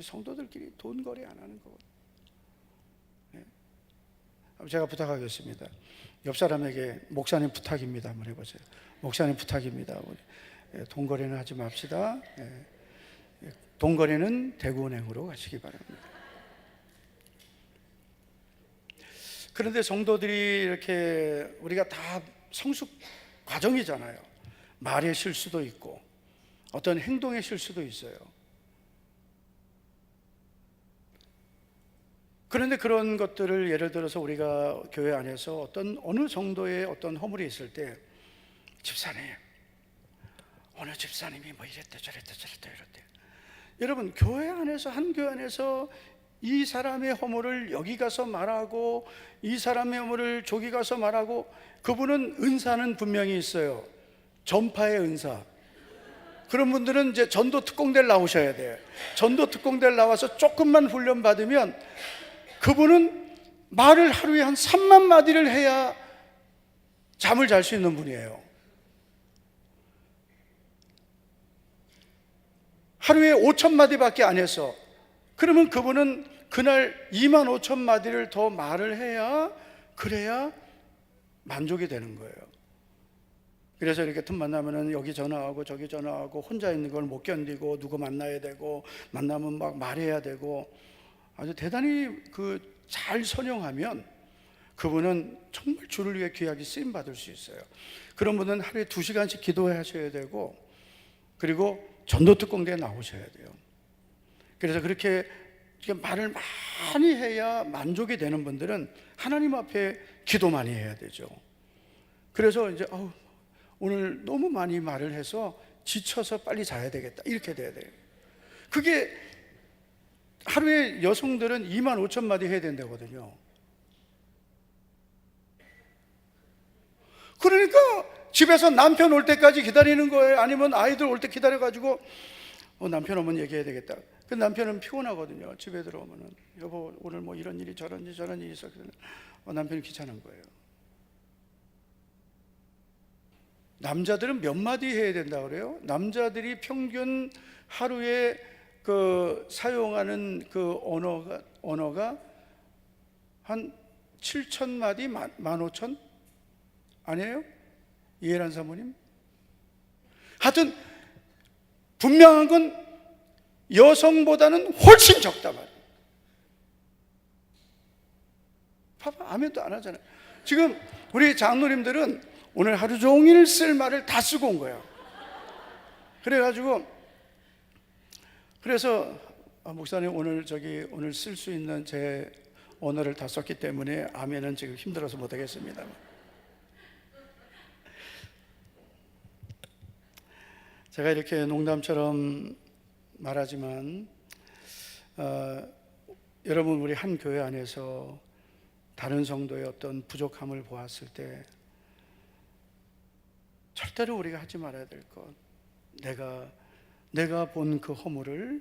성도들끼리 돈 거래 안 하는 거거든요. 제가 부탁하겠습니다. 옆 사람에게 목사님 부탁입니다 한번 해보세요. 목사님 부탁입니다. 돈 거래는 하지 맙시다. 돈 거래는 대구은행으로 가시기 바랍니다. 그런데 성도들이 이렇게 우리가 다 성숙 과정이잖아요. 말의 실수도 있고 어떤 행동의 실수도 있어요. 그런데 그런 것들을 예를 들어서 우리가 교회 안에서 어느 정도의 어떤 허물이 있을 때 집사님, 어느 집사님이 이랬대 저랬대 이랬대. 여러분, 교회 안에서 한 교회 안에서 이 사람의 허물을 여기 가서 말하고 이 사람의 허물을 저기 가서 말하고, 그분은 은사는 분명히 있어요. 전파의 은사. 그런 분들은 이제 전도 특공대를 나오셔야 돼요. 전도 특공대를 나와서 조금만 훈련 받으면 그분은 말을 하루에 한 3만 마디를 해야 잠을 잘 수 있는 분이에요. 하루에 5천 마디밖에 안 해서, 그러면 그분은 그날 2만 5천 마디를 더 말을 해야, 그래야 만족이 되는 거예요. 그래서 이렇게 틈 만나면은 여기 전화하고 저기 전화하고 혼자 있는 걸 못 견디고 누구 만나야 되고, 만나면 막 말해야 되고, 아주 대단히 잘 선용하면 그분은 정말 주를 위해 귀하게 쓰임 받을 수 있어요. 그런 분은 하루에 2시간씩 기도하셔야 되고, 그리고 전도특공대에 나오셔야 돼요. 그래서 그렇게 말을 많이 해야 만족이 되는 분들은 하나님 앞에 기도 많이 해야 되죠. 그래서 이제 오늘 너무 많이 말을 해서 지쳐서 빨리 자야 되겠다, 이렇게 돼야 돼요. 그게 하루에 여성들은 2만 5천 마디 해야 된다거든요. 그러니까 집에서 남편 올 때까지 기다리는 거예요. 아니면 아이들 올 때 기다려가지고 남편 오면 얘기해야 되겠다. 그 남편은 피곤하거든요. 집에 들어오면은 여보 오늘 뭐 이런 일이 저런 일이 있어. 남편이 귀찮은 거예요. 남자들은 몇 마디 해야 된다 그래요? 남자들이 평균 하루에 사용하는 언어가 한 7천 마디, 15,000? 아니에요? 이해란 사모님? 하여튼 분명한 건 여성보다는 훨씬 적다 말이에요. 봐봐, 아멘도 안 하잖아요. 지금 우리 장로님들은 오늘 하루 종일 쓸 말을 다 쓰고 온 거예요. 그래서 목사님 오늘 쓸 수 있는 제 언어를 다 썼기 때문에 아멘은 지금 힘들어서 못 하겠습니다. 제가 이렇게 농담처럼 말하지만 여러분, 우리 한 교회 안에서 다른 성도의 어떤 부족함을 보았을 때 절대로 우리가 하지 말아야 될 것, 내가 본 그 허물을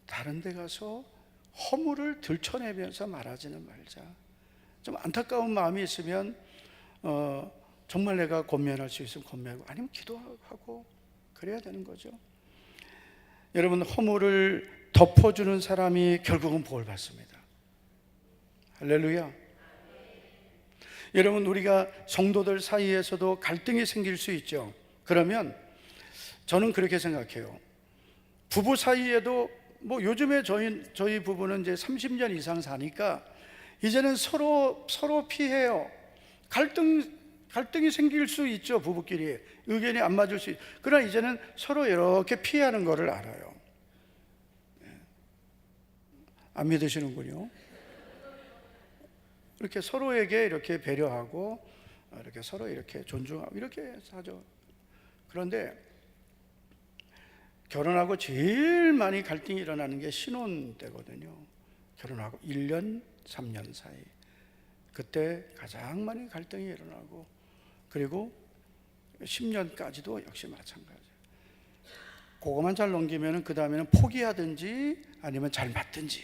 다른 데 가서 허물을 들춰내면서 말하지는 말자. 좀 안타까운 마음이 있으면 정말 내가 권면할 수 있으면 권면하고, 아니면 기도하고 그래야 되는 거죠. 여러분, 허물을 덮어주는 사람이 결국은 복을 받습니다. 할렐루야. 여러분, 우리가 성도들 사이에서도 갈등이 생길 수 있죠. 그러면 저는 그렇게 생각해요. 부부 사이에도 뭐 요즘에 저희 부부는 이제 30년 이상 사니까 이제는 서로 피해요. 갈등이 생길 수 있죠. 부부끼리 의견이 안 맞을 수 있죠. 그러나 이제는 서로 이렇게 피하는 거를 알아요. 안 믿으시는군요. 이렇게 서로에게 이렇게 배려하고 이렇게 서로 이렇게 존중하고 이렇게 하죠. 그런데 결혼하고 제일 많이 갈등이 일어나는 게 신혼 때거든요. 결혼하고 1년, 3년 사이, 그때 가장 많이 갈등이 일어나고, 그리고 10년까지도 역시 마찬가지예요. 그거만 잘 넘기면 그 다음에는 포기하든지 아니면 잘 맞든지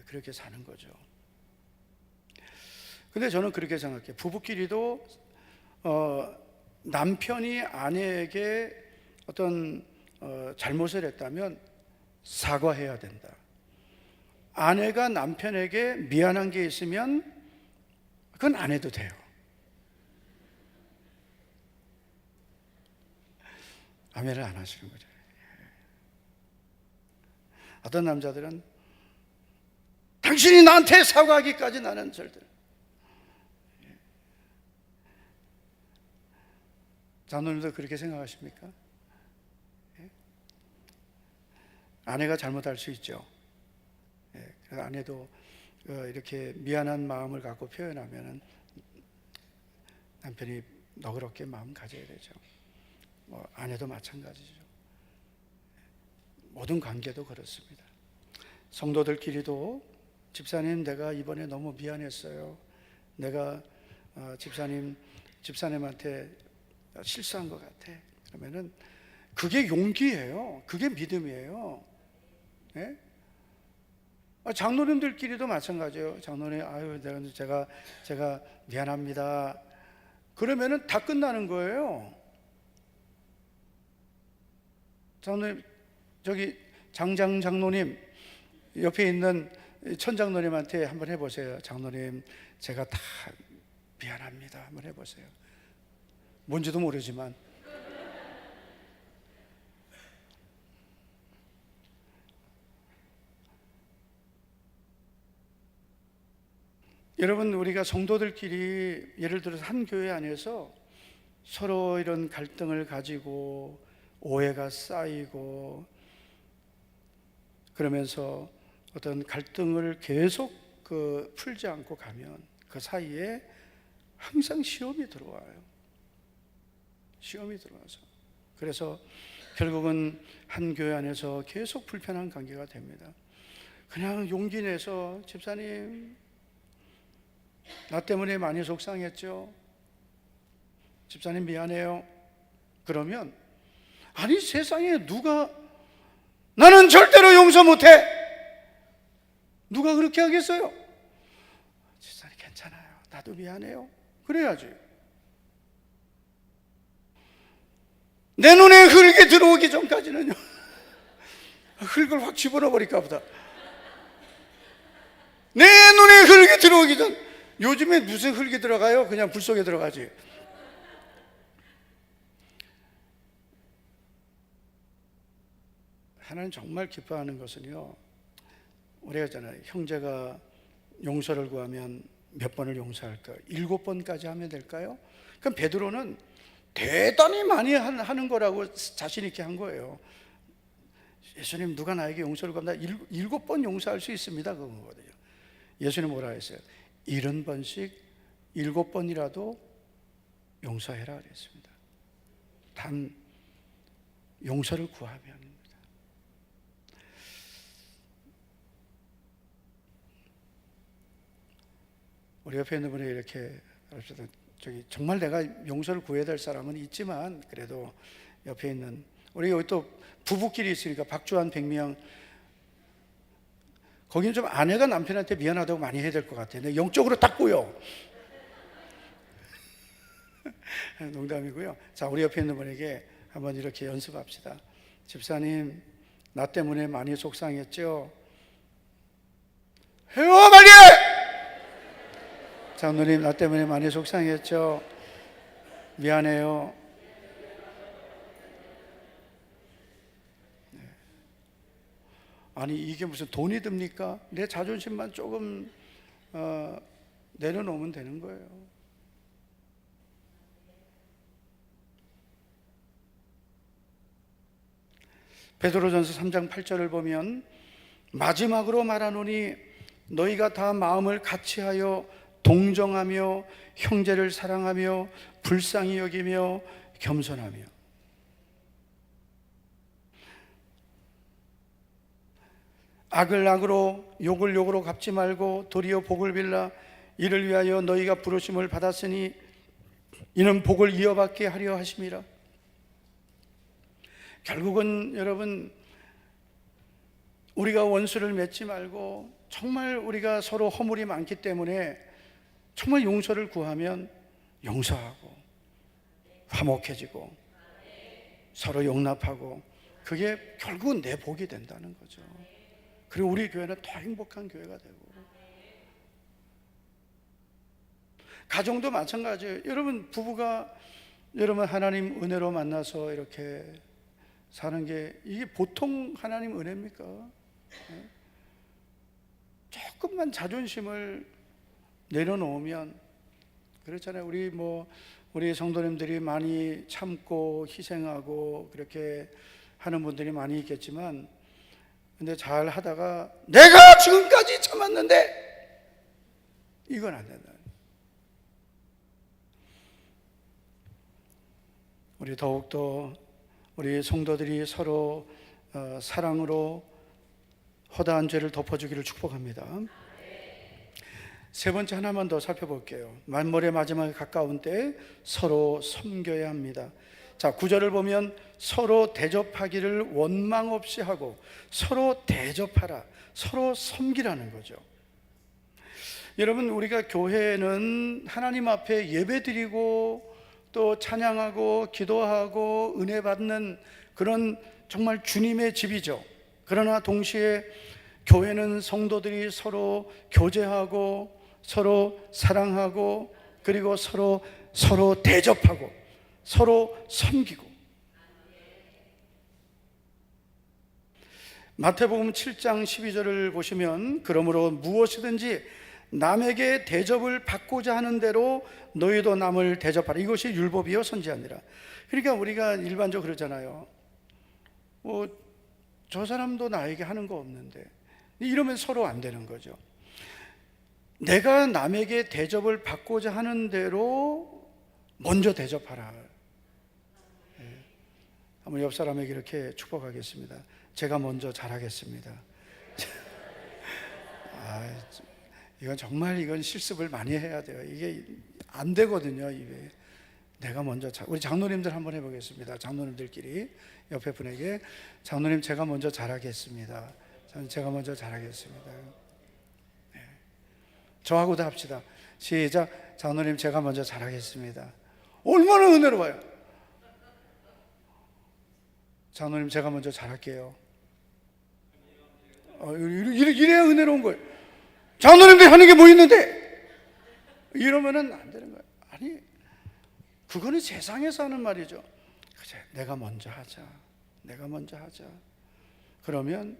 그렇게 사는 거죠. 근데 저는 그렇게 생각해요. 부부끼리도 남편이 아내에게 어떤 잘못을 했다면 사과해야 된다. 아내가 남편에게 미안한 게 있으면 그건 안 해도 돼요. 아멘을 안 하시는 거죠. 어떤 남자들은 당신이 나한테 사과하기까지 나는 절대. 장로님도 그렇게 생각하십니까? 아내가 잘못할 수 있죠. 그래서 아내도 이렇게 미안한 마음을 갖고 표현하면 남편이 너그럽게 마음 가져야 되죠. 아내도 마찬가지죠. 모든 관계도 그렇습니다. 성도들끼리도 집사님, 내가 이번에 너무 미안했어요. 내가 집사님한테 실수한 것 같아. 그러면은 그게 용기예요. 그게 믿음이에요. 예? 장로님들끼리도 마찬가지예요. 장로님, 아유, 제가 미안합니다. 그러면은 다 끝나는 거예요. 장로님, 저기 장로님 옆에 있는 천장로님한테 한번 해보세요. 장로님, 제가 다 미안합니다. 한번 해보세요. 뭔지도 모르지만. 여러분, 우리가 성도들끼리 예를 들어서 한 교회 안에서 서로 이런 갈등을 가지고 오해가 쌓이고 그러면서 어떤 갈등을 계속 풀지 않고 가면 그 사이에 항상 시험이 들어와요. 시험이 들어와서 그래서 결국은 한 교회 안에서 계속 불편한 관계가 됩니다. 그냥 용기 내서 집사님, 나 때문에 많이 속상했죠. 집사님 미안해요. 그러면 아니 세상에 누가 나는 절대로 용서 못해. 누가 그렇게 하겠어요? 집사님 괜찮아요. 나도 미안해요. 그래야지. 내 눈에 흙이 들어오기 전까지는요. 흙을 확 집어넣어 버릴까 보다. 내 눈에 흙이 들어오기 전. 요즘에 무슨 흙이 들어가요? 그냥 불 속에 들어가지. 하나님 정말 기뻐하는 것은요, 우리가 있잖아요, 형제가 용서를 구하면 몇 번을 용서할까? 7번까지 하면 될까요? 그럼 베드로는 대단히 많이 하는 거라고 자신 있게 한 거예요. 예수님, 누가 나에게 용서를 구하면 7번 용서할 수 있습니다. 그거거든요. 예수님 뭐라 했어요? 70번씩 7번이라도 용서해라 그랬습니다. 단 용서를 구하면. 우리 옆에 있는 분이 이렇게 저기 정말 내가 용서를 구해야 될 사람은 있지만 그래도 옆에 있는 우리 여기 또 부부끼리 있으니까 박주환, 백미영, 거기는 좀 아내가 남편한테 미안하다고 많이 해야 될 것 같아요. 근데 영적으로 딱 보여. 농담이고요. 자, 우리 옆에 있는 분에게 한번 이렇게 연습합시다. 집사님, 나 때문에 많이 속상했죠? 해요, 빨리! 장로님, 나 때문에 많이 속상했죠? 미안해요. 네. 아니 이게 무슨 돈이 듭니까? 내 자존심만 조금 내려놓으면 되는 거예요. 베드로전서 3장 8절을 보면 마지막으로 말하노니 너희가 다 마음을 같이하여 동정하며 형제를 사랑하며 불쌍히 여기며 겸손하며. 악을 악으로 욕을 욕으로 갚지 말고 도리어 복을 빌라. 이를 위하여 너희가 부르심을 받았으니 이는 복을 이어받게 하려 하심이라. 결국은 여러분, 우리가 원수를 맺지 말고 정말 우리가 서로 허물이 많기 때문에 정말 용서를 구하면 용서하고 화목해지고 서로 용납하고 그게 결국은 내 복이 된다는 거죠. 그리고 우리 교회는 더 행복한 교회가 되고, 가정도 마찬가지예요. 여러분 부부가 여러분 하나님 은혜로 만나서 이렇게 사는 게 이게 보통 하나님 은혜입니까? 조금만 자존심을 내려놓으면, 그렇잖아요. 우리 성도님들이 많이 참고 희생하고 그렇게 하는 분들이 많이 있겠지만, 근데 잘 하다가 내가 지금까지 참았는데 이건 안 된다. 우리 더욱더 우리 성도들이 서로 사랑으로 허다한 죄를 덮어주기를 축복합니다. 세 번째 하나만 더 살펴볼게요. 만물의 마지막에 가까운 때에 서로 섬겨야 합니다. 자, 9절을 보면 서로 대접하기를 원망 없이 하고 서로 대접하라, 서로 섬기라는 거죠. 여러분, 우리가 교회는 하나님 앞에 예배드리고 또 찬양하고 기도하고 은혜 받는 그런 정말 주님의 집이죠. 그러나 동시에 교회는 성도들이 서로 교제하고 서로 사랑하고 그리고 서로 대접하고 서로 섬기고. 마태복음 7장 12절을 보시면 그러므로 무엇이든지 남에게 대접을 받고자 하는 대로 너희도 남을 대접하라. 이것이 율법이요 선지자니라. 그러니까 우리가 일반적으로 그러잖아요. 저 사람도 나에게 하는 거 없는데, 이러면 서로 안 되는 거죠. 내가 남에게 대접을 받고자 하는 대로 먼저 대접하라. 한번 옆 사람에게 이렇게 축복하겠습니다. 제가 먼저 잘하겠습니다. 이건 정말 이건 실습을 많이 해야 돼요. 이게 안 되거든요. 이게 내가 먼저 우리 장로님들 한번 해보겠습니다. 장로님들끼리 옆에 분에게 장로님 제가 먼저 잘하겠습니다. 제가 먼저 잘하겠습니다. 네. 저하고도 합시다. 시작. 장로님 제가 먼저 잘하겠습니다. 얼마나 은혜로워요. 장로님 제가 먼저 잘할게요. 이래야 은혜로운 거예요. 장로님들이 하는 게 뭐 있는데? 이러면은 안 되는 거예요. 아니, 그거는 세상에서 하는 말이죠. 그래, 내가 먼저 하자. 내가 먼저 하자. 그러면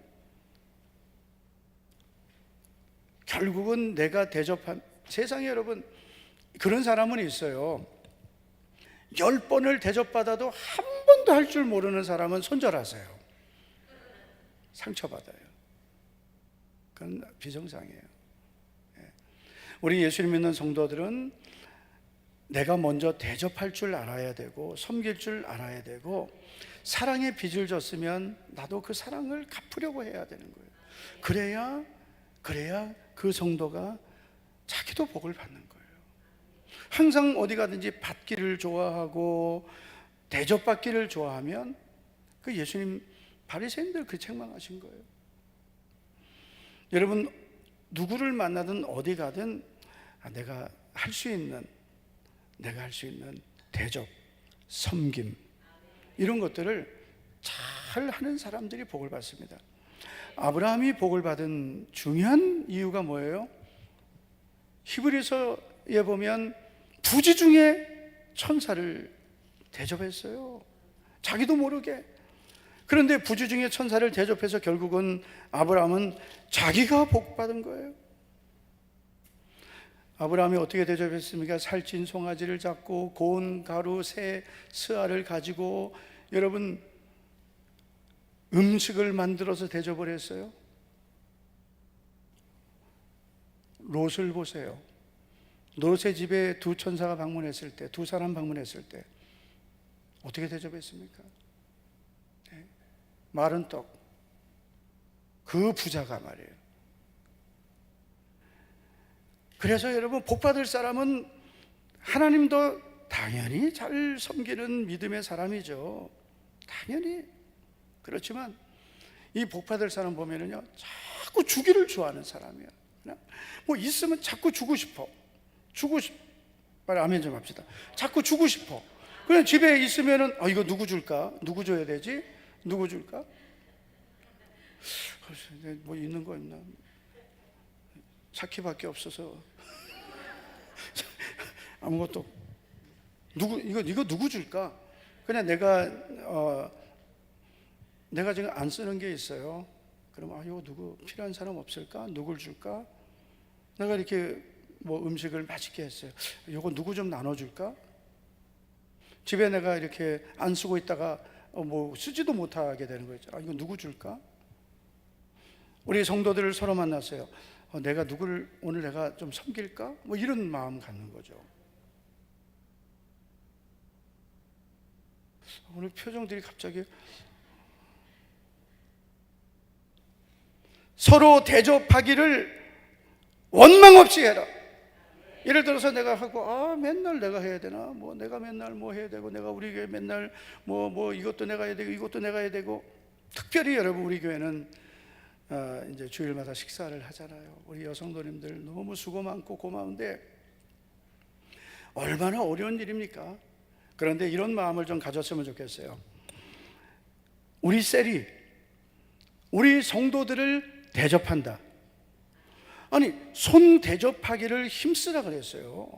결국은 내가 대접한, 세상에 여러분 그런 사람은 있어요. 10번을 대접받아도 한 번도 할 줄 모르는 사람은 손절하세요. 상처받아요. 그건 비정상이에요. 우리 예수님 믿는 성도들은 내가 먼저 대접할 줄 알아야 되고 섬길 줄 알아야 되고, 사랑의 빚을 졌으면 나도 그 사랑을 갚으려고 해야 되는 거예요. 그래야 그 성도가 자기도 복을 받는 거예요. 항상 어디 가든지 받기를 좋아하고 대접받기를 좋아하면 그 예수님 바리새인들 그 책망하신 거예요. 여러분, 누구를 만나든 어디 가든 내가 할 수 있는 대접, 섬김, 이런 것들을 잘 하는 사람들이 복을 받습니다. 아브라함이 복을 받은 중요한 이유가 뭐예요? 히브리서에 보면 부지 중에 천사를 대접했어요. 자기도 모르게. 그런데 부지 중에 천사를 대접해서 결국은 아브라함은 자기가 복 받은 거예요. 아브라함이 어떻게 대접했습니까? 살찐 송아지를 잡고 고운 가루 새 스아를 가지고 여러분 음식을 만들어서 대접을 했어요. 롯을 보세요. 롯의 집에 두 천사가 방문했을 때, 두 사람 방문했을 때 어떻게 대접했습니까? 네. 마른 떡, 그 부자가 말이에요. 그래서 여러분, 복 받을 사람은 하나님도 당연히 잘 섬기는 믿음의 사람이죠. 당연히. 그렇지만 이 복 받을 사람 보면은요, 자꾸 주기를 좋아하는 사람이야. 뭐 있으면 자꾸 주고 싶어. 빨리 아멘 좀 합시다. 자꾸 주고 싶어. 그냥 집에 있으면은 이거 누구 줄까? 누구 줘야 되지? 누구 줄까? 뭐 있는 거 있나? 차키밖에 없어서 아무것도. 이거 누구 줄까? 그냥 내가 지금 안 쓰는 게 있어요. 그럼 이거 누구 필요한 사람 없을까? 누굴 줄까? 내가 이렇게 뭐 음식을 맛있게 했어요. 이거 누구 좀 나눠줄까? 집에 내가 이렇게 안 쓰고 있다가 뭐 쓰지도 못하게 되는 거죠. 이거 누구 줄까? 우리 성도들을 서로 만났어요. 내가 누구를 오늘 내가 좀 섬길까? 뭐 이런 마음 갖는 거죠. 오늘 표정들이 갑자기. 서로 대접하기를 원망 없이 해라. 예를 들어서 내가 하고 맨날 내가 해야 되나? 뭐 내가 맨날 뭐 해야 되고, 내가 우리 교회 맨날 뭐 이것도 내가 해야 되고 이것도 내가 해야 되고. 특별히 여러분, 우리 교회는 이제 주일마다 식사를 하잖아요. 우리 여성도님들 너무 수고 많고 고마운데 얼마나 어려운 일입니까? 그런데 이런 마음을 좀 가졌으면 좋겠어요. 우리 셀이 우리 성도들을 대접한다. 아니, 손 대접하기를 힘쓰라 그랬어요.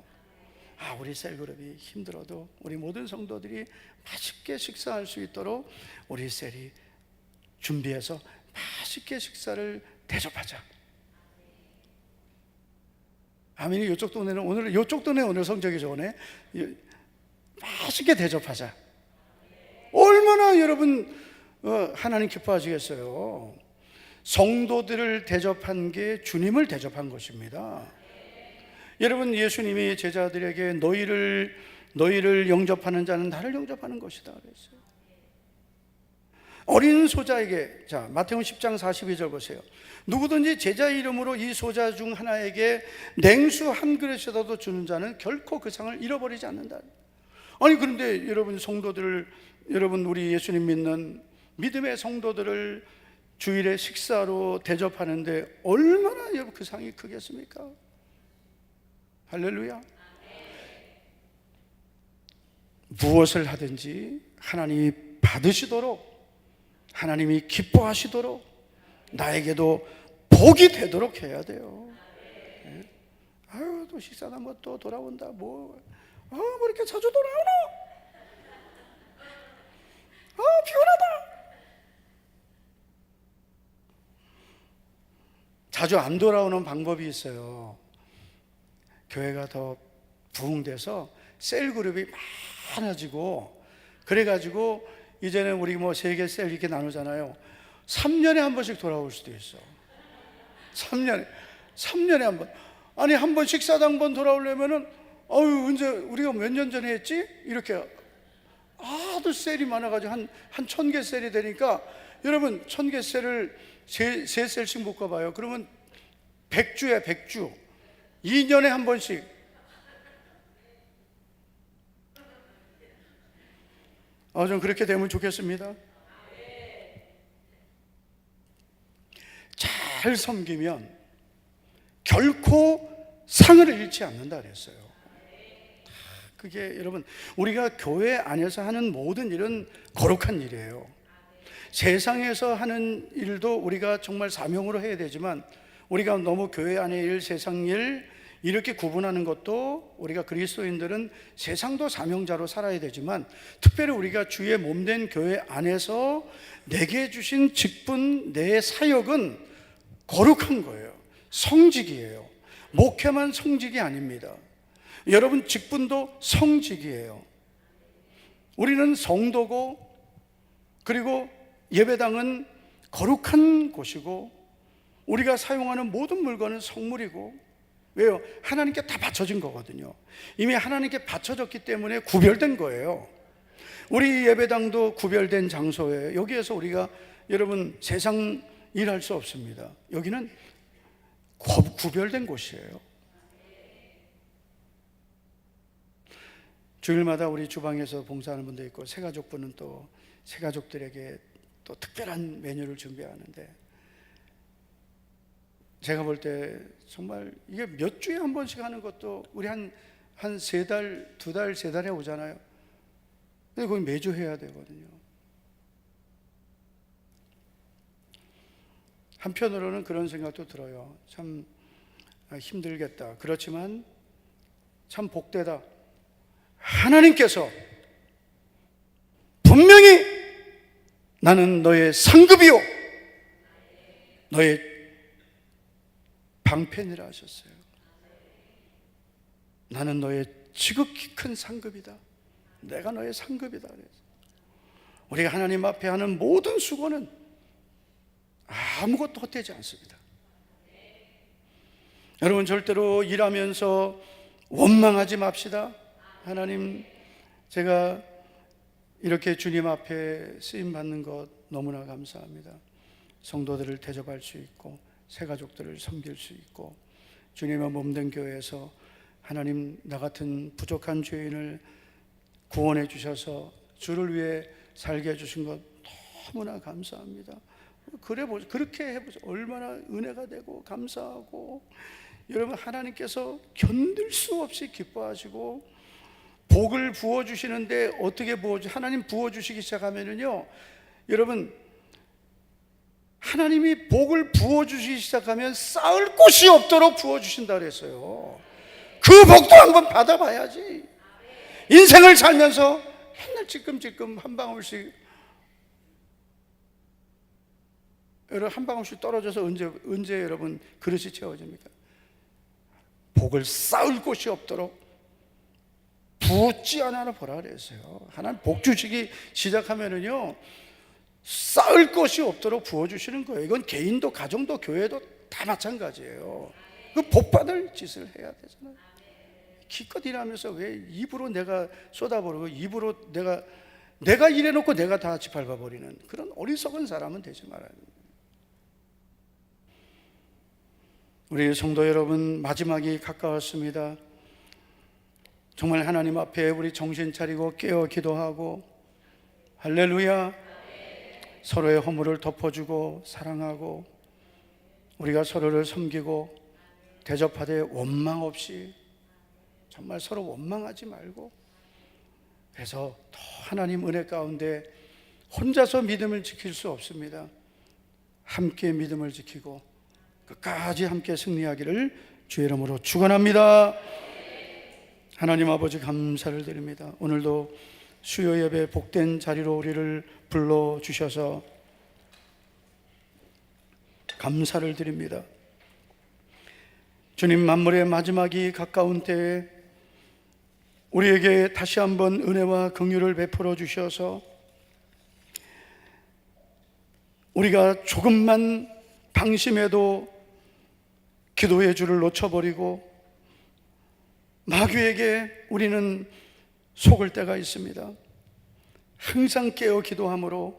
우리 셀그룹이 힘들어도 우리 모든 성도들이 맛있게 식사할 수 있도록 우리 셀이 준비해서 맛있게 식사를 대접하자. 아멘이. 이쪽 동네는 오늘 성적이 좋으네. 맛있게 대접하자. 얼마나 여러분 하나님 기뻐하시겠어요. 성도들을 대접한 게 주님을 대접한 것입니다. 여러분, 예수님이 제자들에게 너희를 영접하는 자는 나를 영접하는 것이다 그랬어요. 어린 소자에게, 자, 마태복음 10장 42절 보세요. 누구든지 제자 이름으로 이 소자 중 하나에게 냉수 한 그릇이라도 주는 자는 결코 그 상을 잃어버리지 않는다. 아니, 그런데 여러분 성도들을, 여러분 우리 예수님 믿는 믿음의 성도들을 주일에 식사로 대접하는데 얼마나 여러분 그 상이 크겠습니까? 할렐루야. 무엇을 하든지 하나님이 받으시도록, 하나님이 기뻐하시도록, 나에게도 복이 되도록 해야 돼요. 또 식사나 뭐 또 돌아온다. 뭐 이렇게 자주 돌아오노? 피곤하다. 자주 안 돌아오는 방법이 있어요. 교회가 더 부흥돼서 셀그룹이 많아지고, 그래가지고 이제는 우리 뭐 3개 셀 이렇게 나누잖아요. 3년에 한 번씩 돌아올 수도 있어. 3년에 한 번. 아니, 한 번 식사당 한 번 돌아오려면은 언제 우리가 몇 년 전에 했지? 이렇게 아주 셀이 많아가지고 한 1000개 셀이 되니까, 여러분 1000개 셀을 3셀씩 묶어봐요. 그러면 100주야 100주. 2년에 한 번씩. 좀 그렇게 되면 좋겠습니다. 잘 섬기면 결코 상을 잃지 않는다 그랬어요. 그게 여러분, 우리가 교회 안에서 하는 모든 일은 거룩한 일이에요. 세상에서 하는 일도 우리가 정말 사명으로 해야 되지만, 우리가 너무 교회 안의 일, 세상 일 이렇게 구분하는 것도, 우리가 그리스도인들은 세상도 사명자로 살아야 되지만, 특별히 우리가 주의 몸된 교회 안에서 내게 주신 직분, 내 사역은 거룩한 거예요. 성직이에요. 목회만 성직이 아닙니다. 여러분 직분도 성직이에요. 우리는 성도고, 그리고 예배당은 거룩한 곳이고, 우리가 사용하는 모든 물건은 성물이고. 왜요? 하나님께 다 바쳐진 거거든요. 이미 하나님께 바쳐졌기 때문에 구별된 거예요. 우리 예배당도 구별된 장소예요. 여기에서 우리가 여러분 세상 일할 수 없습니다. 여기는 구별된 곳이에요. 주일마다 우리 주방에서 봉사하는 분도 있고, 새가족분은 또 새가족들에게 또 특별한 메뉴를 준비하는데, 제가 볼 때 정말 이게 몇 주에 한 번씩 하는 것도, 우리 한 3달, 2달, 3달에 오잖아요. 근데 거기 매주 해야 되거든요. 한편으로는 그런 생각도 들어요. 참 힘들겠다. 그렇지만 참 복되다. 하나님께서 분명히 나는 너의 상급이요 너의 방편이라 하셨어요. 나는 너의 지극히 큰 상급이다. 내가 너의 상급이다. 우리가 하나님 앞에 하는 모든 수고는 아무것도 헛되지 않습니다. 여러분 절대로 일하면서 원망하지 맙시다. 하나님, 제가 이렇게 주님 앞에 쓰임 받는 것 너무나 감사합니다. 성도들을 대접할 수 있고, 새가족들을 섬길 수 있고, 주님의 몸된 교회에서 하나님, 나 같은 부족한 죄인을 구원해 주셔서 주를 위해 살게 해주신 것 너무나 감사합니다. 그렇게 해보세요. 얼마나 은혜가 되고 감사하고, 여러분, 하나님께서 견딜 수 없이 기뻐하시고 복을 부어주시는데, 어떻게 하나님 부어주시기 시작하면은요, 여러분, 하나님이 복을 부어주시기 시작하면 쌓을 곳이 없도록 부어주신다 그랬어요. 그 복도 한번 받아봐야지. 인생을 살면서 맨날 찔끔찔끔 한 방울씩, 여러분, 한 방울씩 떨어져서 언제 여러분 그릇이 채워집니까? 복을 쌓을 곳이 없도록 부었지 않아 보라 그랬어요. 하나님 복 주시기 시작하면은요, 쌓을 것이 없도록 부어주시는 거예요. 이건 개인도 가정도 교회도 다 마찬가지예요. 그 복 받을 짓을 해야 되잖아요. 기껏 일하면서 왜 입으로 내가 쏟아버리고, 입으로 내가 일해놓고 내가 다 짓밟아버리는 그런 어리석은 사람은 되지 말아야 합니다. 우리 성도 여러분, 마지막이 가까웠습니다. 정말 하나님 앞에 우리 정신 차리고 깨어 기도하고, 할렐루야, 서로의 허물을 덮어주고 사랑하고, 우리가 서로를 섬기고 대접하되 원망 없이, 정말 서로 원망하지 말고, 그래서 더 하나님 은혜 가운데 혼자서 믿음을 지킬 수 없습니다. 함께 믿음을 지키고 끝까지 함께 승리하기를 주의 이름으로 축원합니다. 하나님 아버지, 감사를 드립니다. 오늘도 수요 예배 복된 자리로 우리를 불러주셔서 감사를 드립니다. 주님, 만물의 마지막이 가까운 때에 우리에게 다시 한번 은혜와 긍휼을 베풀어 주셔서 우리가 조금만 방심해도 기도의 줄을 놓쳐버리고 마귀에게 우리는 속을 때가 있습니다. 항상 깨어 기도함으로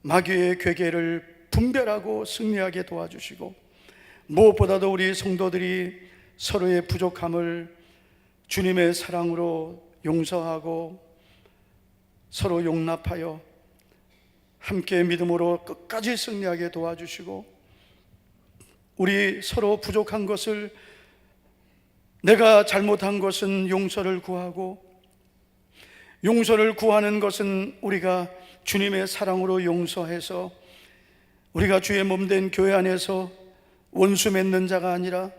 마귀의 괴계를 분별하고 승리하게 도와주시고, 무엇보다도 우리 성도들이 서로의 부족함을 주님의 사랑으로 용서하고 서로 용납하여 함께 믿음으로 끝까지 승리하게 도와주시고, 우리 서로 부족한 것을, 내가 잘못한 것은 용서를 구하고, 용서를 구하는 것은 우리가 주님의 사랑으로 용서해서 우리가 주의 몸된 교회 안에서 원수 맺는 자가 아니라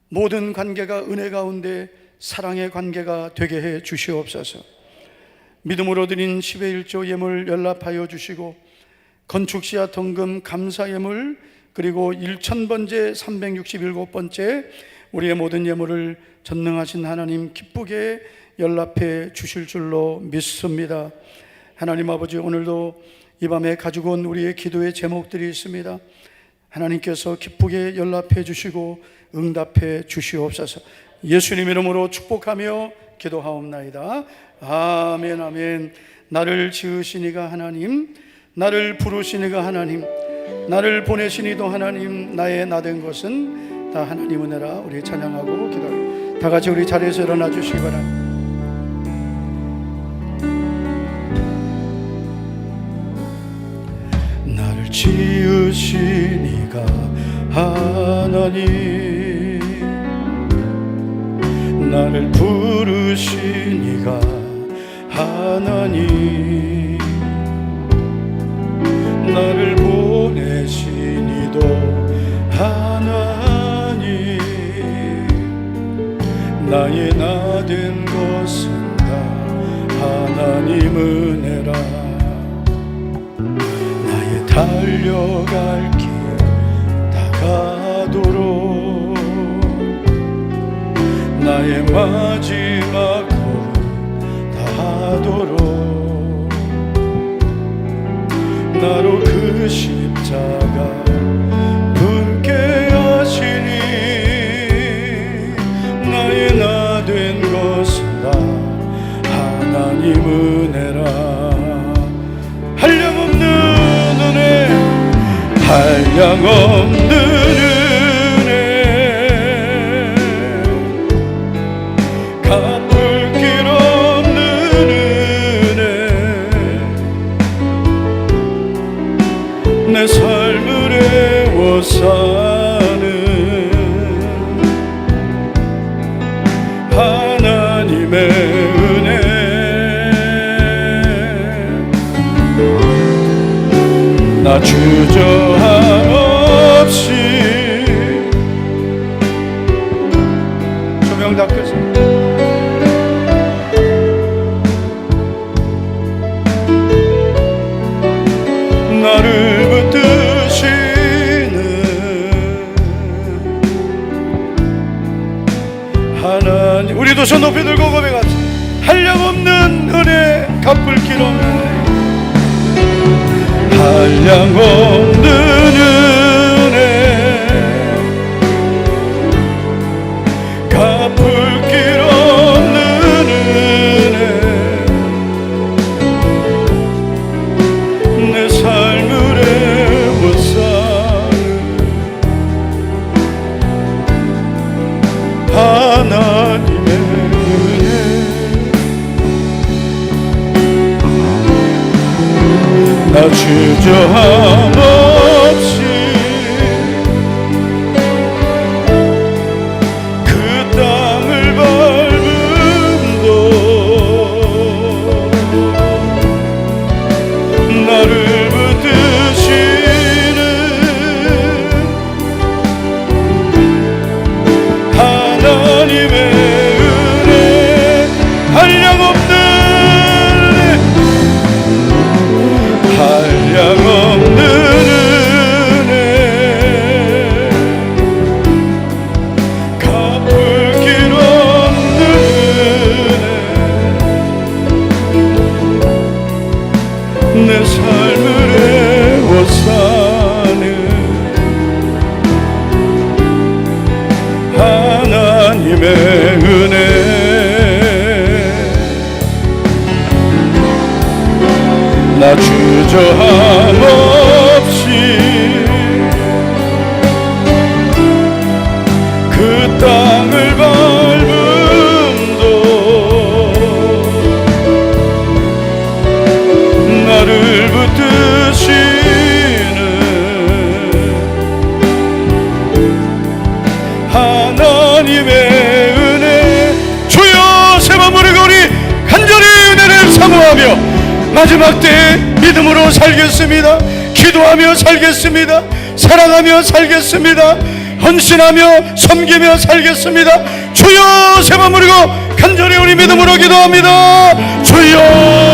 모든 관계가 은혜 가운데 사랑의 관계가 되게 해 주시옵소서. 믿음으로 드린 10의 1조 예물 연락하여 주시고, 건축시야 통금 감사 예물, 그리고 1000번째 367번째 우리의 모든 예물을 전능하신 하나님 기쁘게 연락해 주실 줄로 믿습니다. 하나님 아버지, 오늘도 이 밤에 가지고 온 우리의 기도의 제목들이 있습니다. 하나님께서 기쁘게 연락해 주시고 응답해 주시옵소서. 예수님 이름으로 축복하며 기도하옵나이다. 아멘, 아멘. 나를 지으시니가 하나님, 나를 부르시니가 하나님, 나를 보내시니도 하나님, 나의 나된 것은 다 하나님 은혜라. 우리 찬양하고 기도합니다. 다 같이 우리 자리에서 일어나 주시기 바랍니다. 나를 지으시니가 하나님, 나를 부르시니가 하나님, 나를 보내시니도 하나님, 나의 나된 것은 다 하나님 은혜라. 나의 달려갈 길 다가도록, 나의 마지막 걸음 다하도록 나로 그 십자가 붙게 하시니, 나의 나된 것은 다 하나님 은혜라. 한량없는 은혜, 한량없는 은혜, 내 삶을 애워사는 하나님의 은혜 나 주저함 없이 조명 다 끄세요. 나를 붙드시는 하나님, 우리도 손 높이 들고 고백하자. 한량없는 은혜 갚을 길 없는 한량없는 은혜 갚을 길 없는 은혜 내 삶을 애워사는 하나님의 은혜 나 주저함 없이 그 땅을 밟음도 나를 붙드시는 하나님의 은혜 한량없는 한량없는 은혜 갚을 길 없는 은혜 내 삶을 애워사는 하나님의 은혜 나 주저함 없이 그 땅을 밟음도 나를 붙드시는 하나님의 은혜 주여 세 번 부르고 우리 간절히 은혜를 사모하며 마지막 때에 믿음으로 살겠습니다. 기도하며 살겠습니다. 사랑하며 살겠습니다. 헌신하며 섬기며 살겠습니다. 주여 세 번 부르고 간절히 우리 믿음으로 기도합니다. 주여